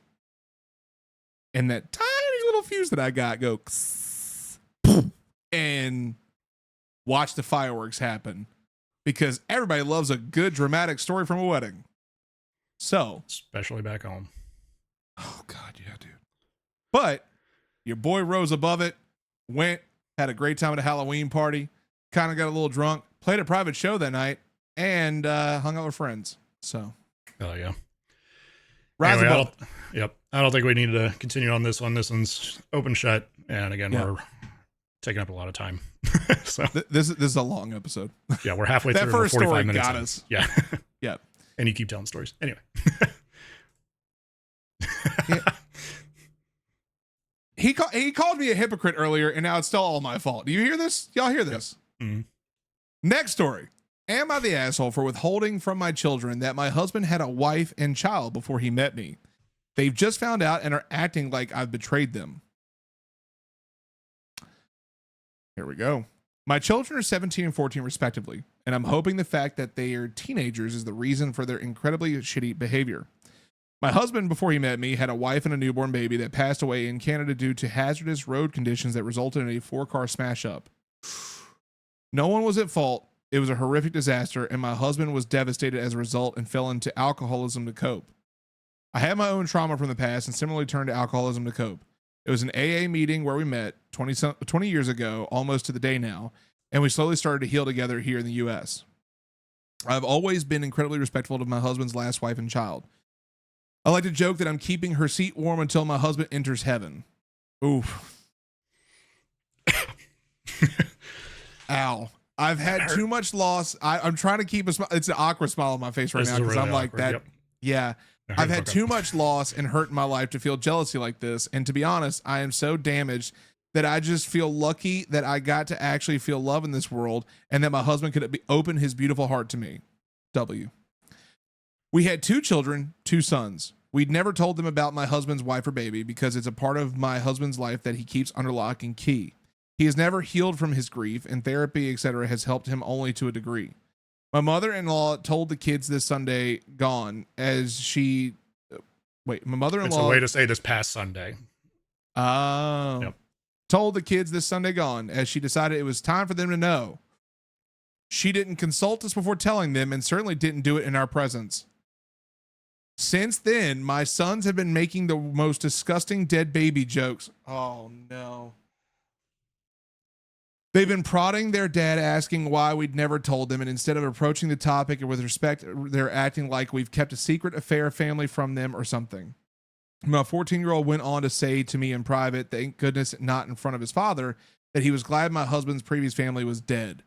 and that tiny little fuse that I got go and watch the fireworks happen, because everybody loves a good dramatic story from a wedding. So, especially back home. Oh God, yeah, dude. But your boy rose above it, went, had a great time at a Halloween party, kind of got a little drunk, played a private show that night, and hung out with friends. So, oh yeah. Rise anyway, above. Yep. I don't think we need to continue on this one. This one's open shut, and again, we're taking up a lot of time. So this is a long episode. Yeah, we're halfway that through. First 45 story minutes got in. us. Yeah. Yeah. And you keep telling stories. Anyway. He called me a hypocrite earlier, and now it's still all my fault. Do you hear this? Y'all hear this? Yep. Mm-hmm. Next story. Am I the asshole for withholding from my children that my husband had a wife and child before he met me? They've just found out and are acting like I've betrayed them. Here we go. My children are 17 and 14 respectively, and I'm hoping the fact that they are teenagers is the reason for their incredibly shitty behavior. My husband, before he met me, had a wife and a newborn baby that passed away in Canada due to hazardous road conditions that resulted in a 4-car smash up. No one was at fault. It was a horrific disaster, and my husband was devastated as a result and fell into alcoholism to cope. I had my own trauma from the past and similarly turned to alcoholism to cope. It was an AA meeting where we met 20 years ago, almost to the day now, and we slowly started to heal together here in the U.S. I've always been incredibly respectful of my husband's last wife and child. I like to joke that I'm keeping her seat warm until my husband enters heaven. Oof. Ow. I've had too much loss. I'm trying to keep a smile. It's an awkward smile on my face right now because really I'm like that. Yep. Yeah. I've had too much loss and hurt in my life to feel jealousy like this. And to be honest, I am so damaged that I just feel lucky that I got to actually feel love in this world and that my husband could open his beautiful heart to me. W. We had 2 children, 2 sons. We'd never told them about my husband's wife or baby because it's a part of my husband's life that he keeps under lock and key. He has never healed from his grief, and therapy, etc., has helped him only to a degree. My mother-in-law told the kids this Sunday gone as she... Wait, my mother-in-law... It's a way to say this past Sunday. Yep. Told the kids this Sunday gone as she decided it was time for them to know. She didn't consult us before telling them and certainly didn't do it in our presence. Since then, my sons have been making the most disgusting dead baby jokes. Oh, no. They've been prodding their dad, asking why we'd never told them, and instead of approaching the topic with respect, they're acting like we've kept a secret affair family from them or something. My 14-year-old went on to say to me in private, thank goodness not in front of his father, that he was glad my husband's previous family was dead.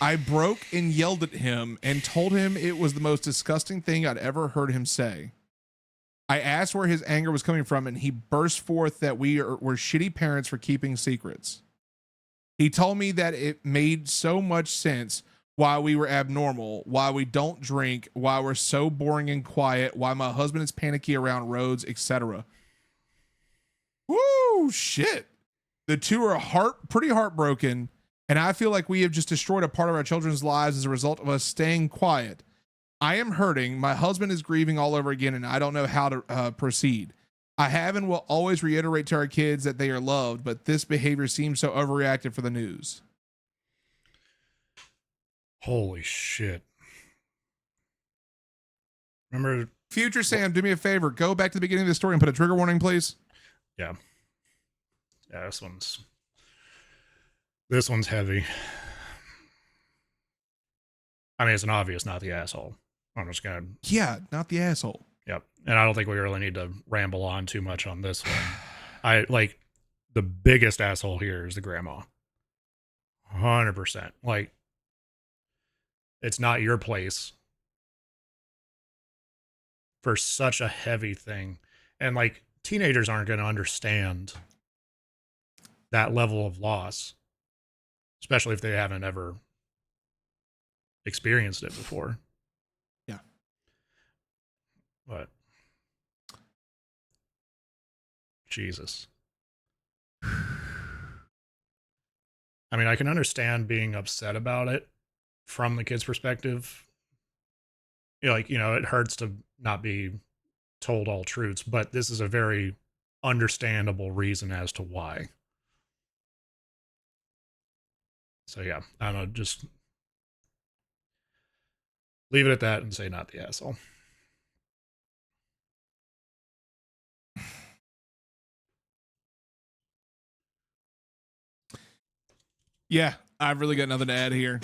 I broke and yelled at him and told him it was the most disgusting thing I'd ever heard him say. I asked where his anger was coming from, and he burst forth that were shitty parents for keeping secrets. He told me that it made so much sense why we were abnormal, why we don't drink, why we're so boring and quiet, why my husband is panicky around roads, etc. Woo, shit. The 2 are pretty heartbroken, and I feel like we have just destroyed a part of our children's lives as a result of us staying quiet. I am hurting. My husband is grieving all over again, and I don't know how to proceed. I have and will always reiterate to our kids that they are loved, but this behavior seems so overreactive for the news. Holy shit. Remember... Future Sam, do me a favor. Go back to the beginning of the story and put a trigger warning, please. Yeah. Yeah, this one's heavy. I mean, it's an obvious not the asshole. I'm just gonna... Yeah, not the asshole. Yep. And I don't think we really need to ramble on too much on this one. The biggest asshole here is the grandma. 100%. Like, it's not your place for such a heavy thing. And like, teenagers aren't going to understand that level of loss, especially if they haven't ever experienced it before. Yeah. But Jesus. I mean, I can understand being upset about it from the kid's perspective. It hurts to not be told all truths, but this is a very understandable reason as to why. So yeah, I don't know, just leave it at that and say not the asshole. Yeah, I've really got nothing to add here.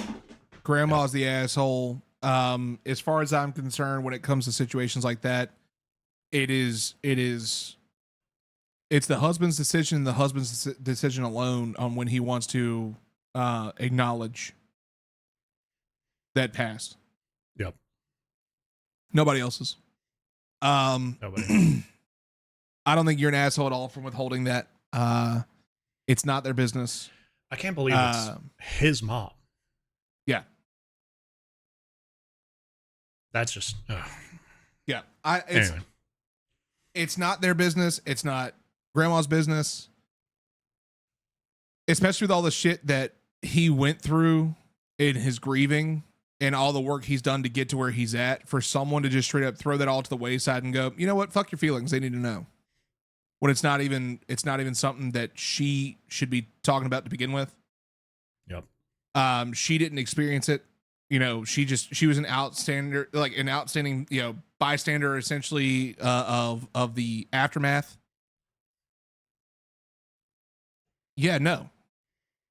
Grandma's the asshole. As far as I'm concerned, when it comes to situations like that, it's the husband's decision, the husband's decision alone on when he wants to acknowledge that past. Yep. Nobody else's. Nobody. I don't think you're an asshole at all from withholding that. It's not their business. I can't believe it's his mom. Yeah. That's just yeah. Anyway. It's not their business. It's not grandma's business. Especially with all the shit that he went through in his grieving and all the work he's done to get to where he's at, for someone to just straight up throw that all to the wayside and go, you know what? Fuck your feelings. They need to know. When it's not even something that she should be talking about to begin with. Yep. She didn't experience it. You know, she was an outstanding, you know, bystander essentially of the aftermath. Yeah, no.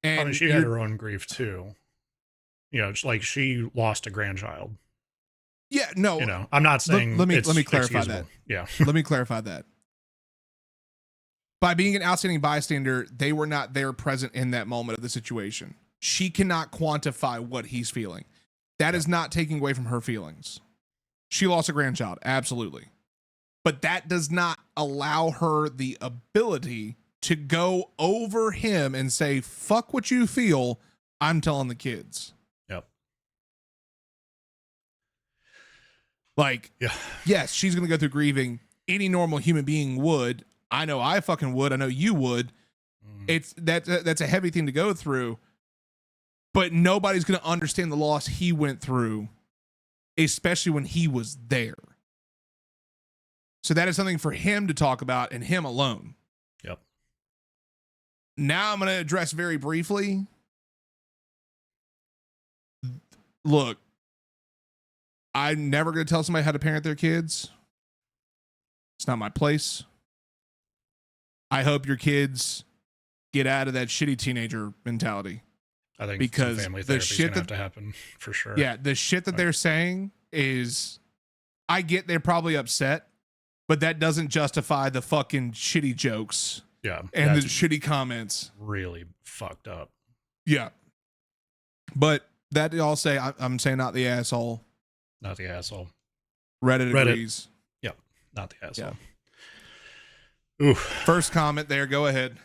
And I mean, she had her own grief too. You know, it's like she lost a grandchild. Yeah, no. You know, I'm not saying let me clarify that. Yeah. Let me clarify that. By being an outstanding bystander, they were not there present in that moment of the situation. She cannot quantify what he's feeling. That is not taking away from her feelings. She lost a grandchild, absolutely. But that does not allow her the ability to go over him and say, fuck what you feel, I'm telling the kids. Yep. Like, yeah. Yes, she's going to go through grieving. Any normal human being would. I know I fucking would. I know you would. That's a heavy thing to go through. But nobody's going to understand the loss he went through, especially when he was there. So that is something for him to talk about, and him alone. Yep. Now I'm going to address very briefly. Look, I'm never going to tell somebody how to parent their kids. It's not my place. I hope your kids get out of that shitty teenager mentality. I think because family the shit have to happen for sure. Yeah, the shit that they're saying is, I get they're probably upset, but that doesn't justify the fucking shitty jokes. Yeah, and the shitty comments. Really fucked up. Yeah, but that I'll say, I'm saying not the asshole. Not the asshole. Reddit agrees. Yep, not the asshole. Yeah. Oof. First comment there. Go ahead.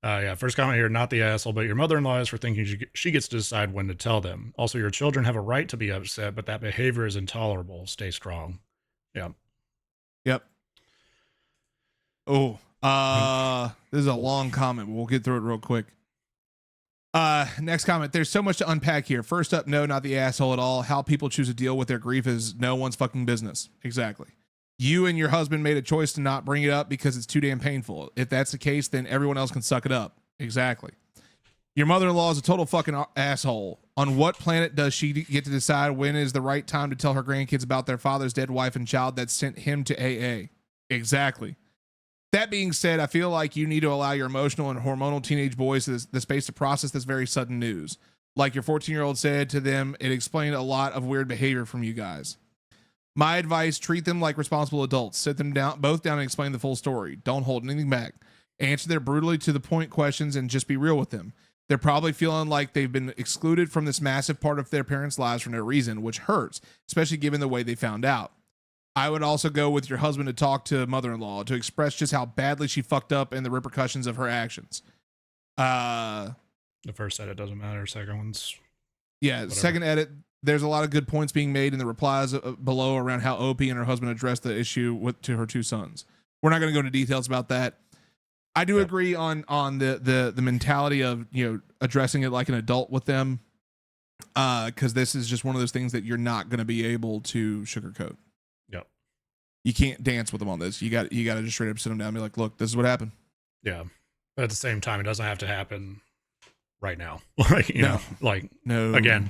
First comment here, not the asshole, but your mother-in-law is for thinking she gets to decide when to tell them. Also, your children have a right to be upset, but that behavior is intolerable. Stay strong. Yeah. Yep. Oh, this is a long comment, but we'll get through it real quick. Next comment. There's so much to unpack here. First up, no, not the asshole at all. How people choose to deal with their grief is no one's fucking business. Exactly. You and your husband made a choice to not bring it up because it's too damn painful. If that's the case, then everyone else can suck it up. Exactly. Your mother-in-law is a total fucking asshole. On what planet does she get to decide when is the right time to tell her grandkids about their father's dead wife and child that sent him to AA? Exactly. That being said, I feel like you need to allow your emotional and hormonal teenage boys the space to process this very sudden news. Like your 14-year-old said to them, it explained a lot of weird behavior from you guys. My advice, treat them like responsible adults. Sit them both down and explain the full story. Don't hold anything back. Answer their brutally to the point questions and just be real with them. They're probably feeling like they've been excluded from this massive part of their parents' lives for no reason, which hurts, especially given the way they found out. I would also go with your husband to talk to mother-in-law to express just how badly she fucked up and the repercussions of her actions. The first edit doesn't matter. Second one's whatever. Second edit. There's a lot of good points being made in the replies below around how OP and her husband addressed the issue to her two sons. We're not going to go into details about that. I do agree on the mentality of, you know, addressing it like an adult with them, because this is just one of those things that you're not going to be able to sugarcoat. Yep. You can't dance with them on this. You got to just straight up sit them down and be like, look, this is what happened. Yeah, but at the same time, it doesn't have to happen right now. Like, you know, like, no. Again,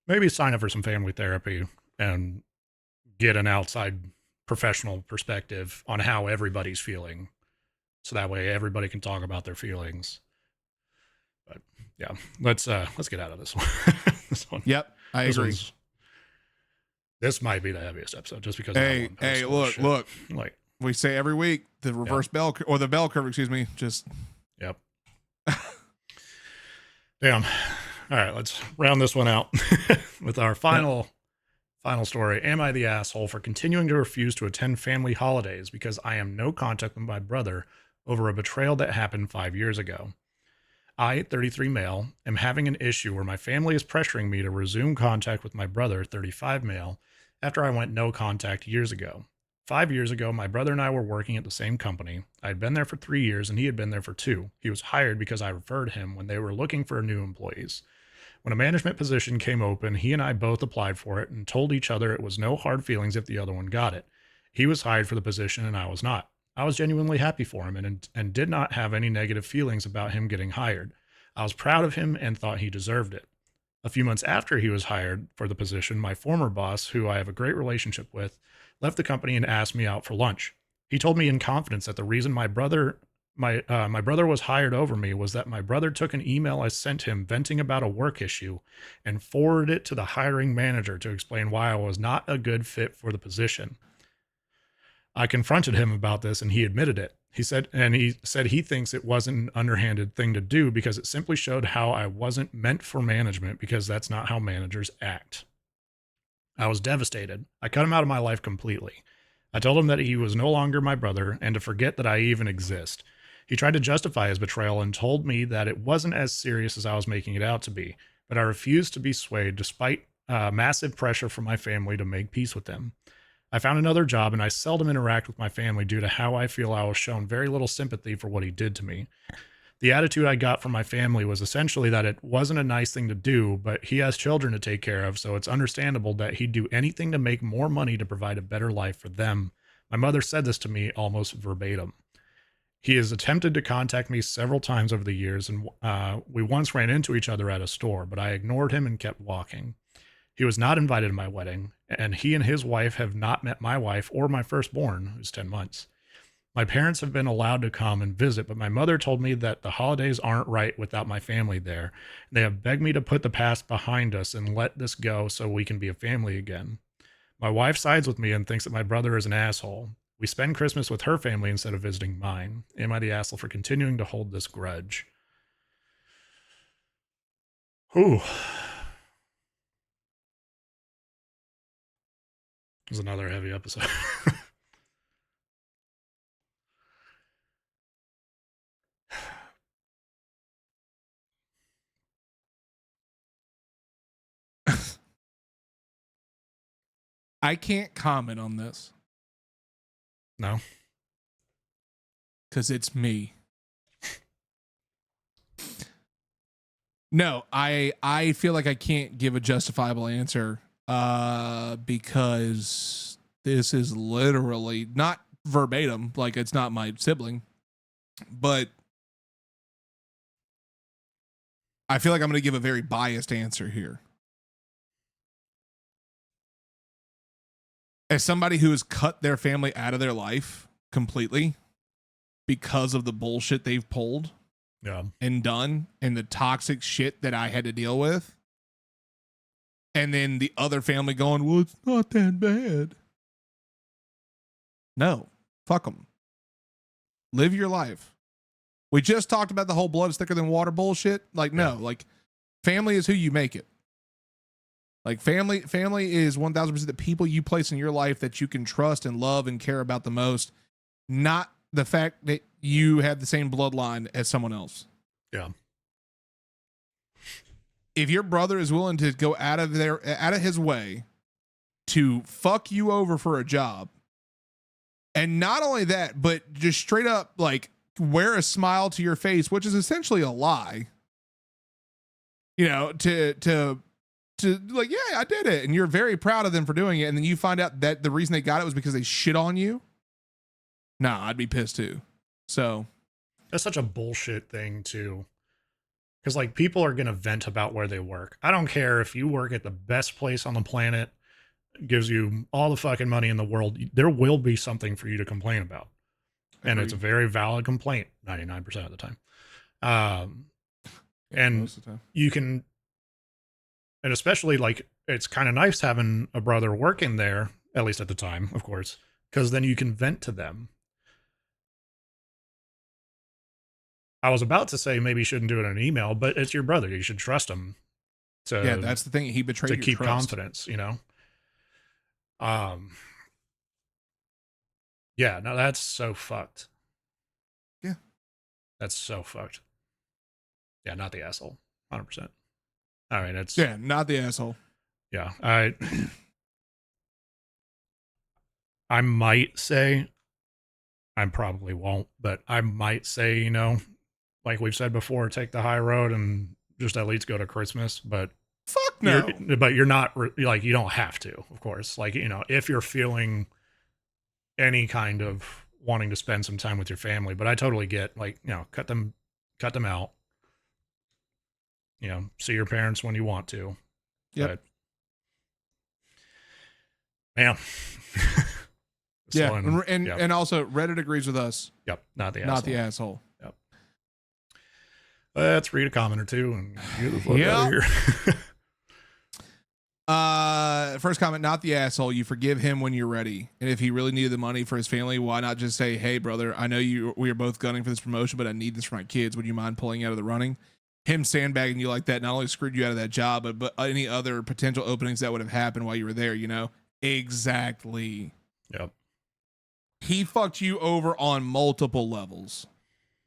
maybe sign up for some family therapy and get an outside professional perspective on how everybody's feeling. So that way everybody can talk about their feelings. But yeah, let's get out of this one. This one. Yep. I agree. This might be the heaviest episode just because. Hey, look, like we say every week, the reverse bell or the bell curve, excuse me. Just. Yep. Damn. All right, let's round this one out with our final Final story. Am I the asshole for continuing to refuse to attend family holidays because I am no contact with my brother over a betrayal that happened 5 years ago? I, 33 male, am having an issue where my family is pressuring me to resume contact with my brother, 35 male, after I went no contact years ago. 5 years ago, my brother and I were working at the same company. I had been there for 3 years and he had been there for 2. He was hired because I referred him when they were looking for new employees. When a management position came open, he and I both applied for it and told each other it was no hard feelings if the other one got it. He was hired for the position and I was not. I was genuinely happy for him and did not have any negative feelings about him getting hired. I was proud of him and thought he deserved it. A few months after he was hired for the position, my former boss, who I have a great relationship with, left the company and asked me out for lunch. He told me in confidence that the reason my brother was hired over me was that my brother took an email I sent him venting about a work issue and forwarded it to the hiring manager to explain why I was not a good fit for the position. I confronted him about this and he admitted it. He said he thinks it wasn't an underhanded thing to do because it simply showed how I wasn't meant for management because that's not how managers act. I was devastated. I cut him out of my life completely. I told him that he was no longer my brother and to forget that I even exist. He tried to justify his betrayal and told me that it wasn't as serious as I was making it out to be, but I refused to be swayed despite massive pressure from my family to make peace with him. I found another job and I seldom interact with my family due to how I feel I was shown very little sympathy for what he did to me. The attitude I got from my family was essentially that it wasn't a nice thing to do, but he has children to take care of, so it's understandable that he'd do anything to make more money to provide a better life for them. My mother said this to me almost verbatim. He has attempted to contact me several times over the years, and we once ran into each other at a store, but I ignored him and kept walking. He was not invited to my wedding, and he and his wife have not met my wife or my firstborn, who's 10 months. My parents have been allowed to come and visit, but my mother told me that the holidays aren't right without my family there. They have begged me to put the past behind us and let this go so we can be a family again. My wife sides with me and thinks that my brother is an asshole. We spend Christmas with her family instead of visiting mine. Am I the asshole for continuing to hold this grudge? Whew. It was another heavy episode. I can't comment on this. No. Because it's me. No, I feel like I can't give a justifiable answer because this is literally not verbatim, like it's not my sibling, but I feel like I'm going to give a very biased answer here. As somebody who has cut their family out of their life completely because of the bullshit they've pulled and done and the toxic shit that I had to deal with, and then the other family going, well, it's not that bad. No, fuck them. Live your life. We just talked about the whole blood is thicker than water bullshit. Like, no, like family is who you make it. Like family is 1000% the people you place in your life that you can trust and love and care about the most, not the fact that you have the same bloodline as someone else. Yeah. If your brother is willing to go out of his way to fuck you over for a job, and not only that, but just straight up like wear a smile to your face, which is essentially a lie, you know, to like, yeah, I did it. And you're very proud of them for doing it. And then you find out that the reason they got it was because they shit on you. Nah, I'd be pissed too. So that's such a bullshit thing too. Because like people are going to vent about where they work. I don't care if you work at the best place on the planet, gives you all the fucking money in the world. There will be something for you to complain about. And it's a very valid complaint 99% of the time. And most of the time. You can, and especially like it's kind of nice having a brother working there, at least at the time, of course, because then you can vent to them. I was about to say maybe you shouldn't do it in an email, but it's your brother. You should trust him. Yeah, that's the thing. He betrayed your to keep trust. confidence, you know? Yeah, no, that's so fucked. Yeah. That's so fucked. Yeah, not the asshole. 100%. I mean, it's yeah, not the asshole. Yeah, I might say, I probably won't, but I might say, you know, like we've said before, take the high road and just at least go to Christmas. But Fuck no. you're not like, you don't have to, of course. Like, you know, if you're feeling any kind of wanting to spend some time with your family, but I totally get, like, you know, cut them out. You know, see your parents when you want to. Yep. But, man. Yeah, and also Reddit agrees with us. Yep, not the asshole. Yep. Let's read a comment or two and get the fuck out of here. First comment, not the asshole. You forgive him when you're ready. And if he really needed the money for his family, why not just say, hey, brother, I know we are both gunning for this promotion, but I need this for my kids. Would you mind pulling out of the running? Him sandbagging you like that not only screwed you out of that job, but any other potential openings that would have happened while you were there, you know? Exactly. Yep. He fucked you over on multiple levels,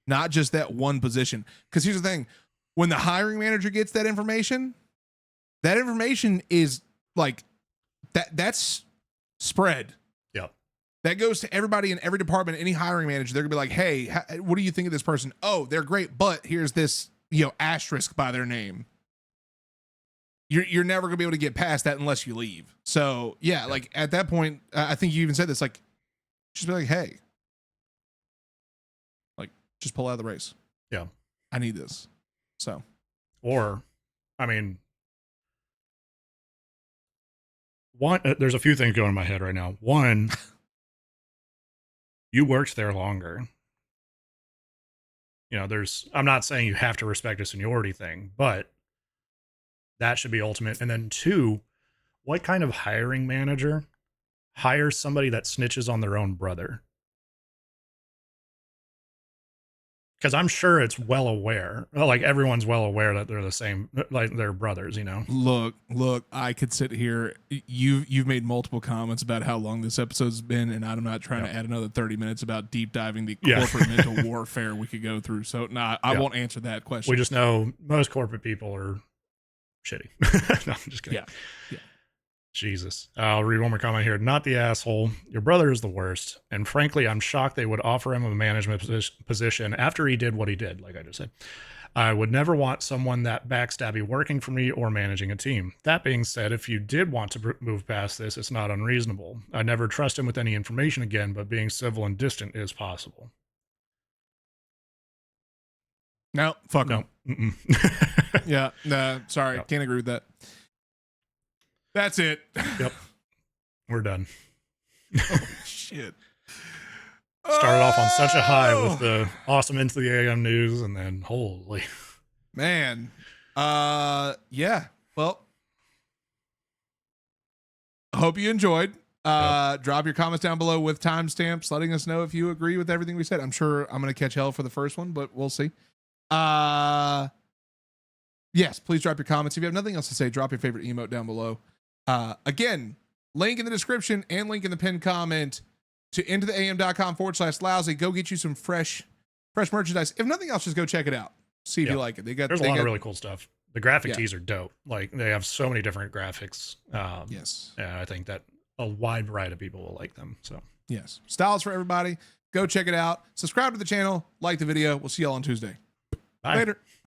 not just that one position. Because here's the thing. When the hiring manager gets that information is like that's spread. Yep. That goes to everybody in every department, any hiring manager. They're gonna be like, hey, what do you think of this person? Oh, they're great, but here's this, you know, asterisk by their name. You're never gonna be able to get past that unless you leave. So yeah, yep. Like at that point, I think you even said this, like, just be like, hey, like, just pull out of the race. Yeah. I need this. So, or, I mean, there's a few things going in my head right now. One, you worked there longer. You know, I'm not saying you have to respect a seniority thing, but that should be ultimate. And then two, what kind of hiring manager hires somebody that snitches on their own brother? Because I'm sure it's well aware, like everyone's well aware that they're the same, like they're brothers, you know? Look, I could sit here. You've made multiple comments about how long this episode's been, and I'm not trying to add another 30 minutes about deep diving the corporate mental warfare we could go through. So I won't answer that question. We just know most corporate people are shitty. No, I'm just kidding. Yeah. Jesus. I'll read one more comment here. Not the asshole. Your brother is the worst. And frankly, I'm shocked they would offer him a management position after he did what he did, like I just said. I would never want someone that backstabby working for me or managing a team. That being said, if you did want to move past this, it's not unreasonable. I never trust him with any information again, but being civil and distant is possible. No, fuck no. Yeah, no, sorry. Can't agree with that. That's it. Yep. We're done. Oh, shit. Started off on such a high with the awesome Into the AM news, and then holy. Man. Yeah. Well, I hope you enjoyed. Drop your comments down below with timestamps, letting us know if you agree with everything we said. I'm sure I'm going to catch hell for the first one, but we'll see. Yes, please drop your comments. If you have nothing else to say, drop your favorite emote down below. Again, link in the description and link in the pinned comment to intotheam.com/lousy. Go get you some fresh merchandise. If nothing else, just go check it out. See if you like it. There's a lot of really cool stuff. The graphic tees are dope. Like, they have so many different graphics. Yes. And I think that a wide variety of people will like them. So yes, styles for everybody. Go check it out. Subscribe to the channel. Like the video. We'll see y'all on Tuesday. Bye. Later.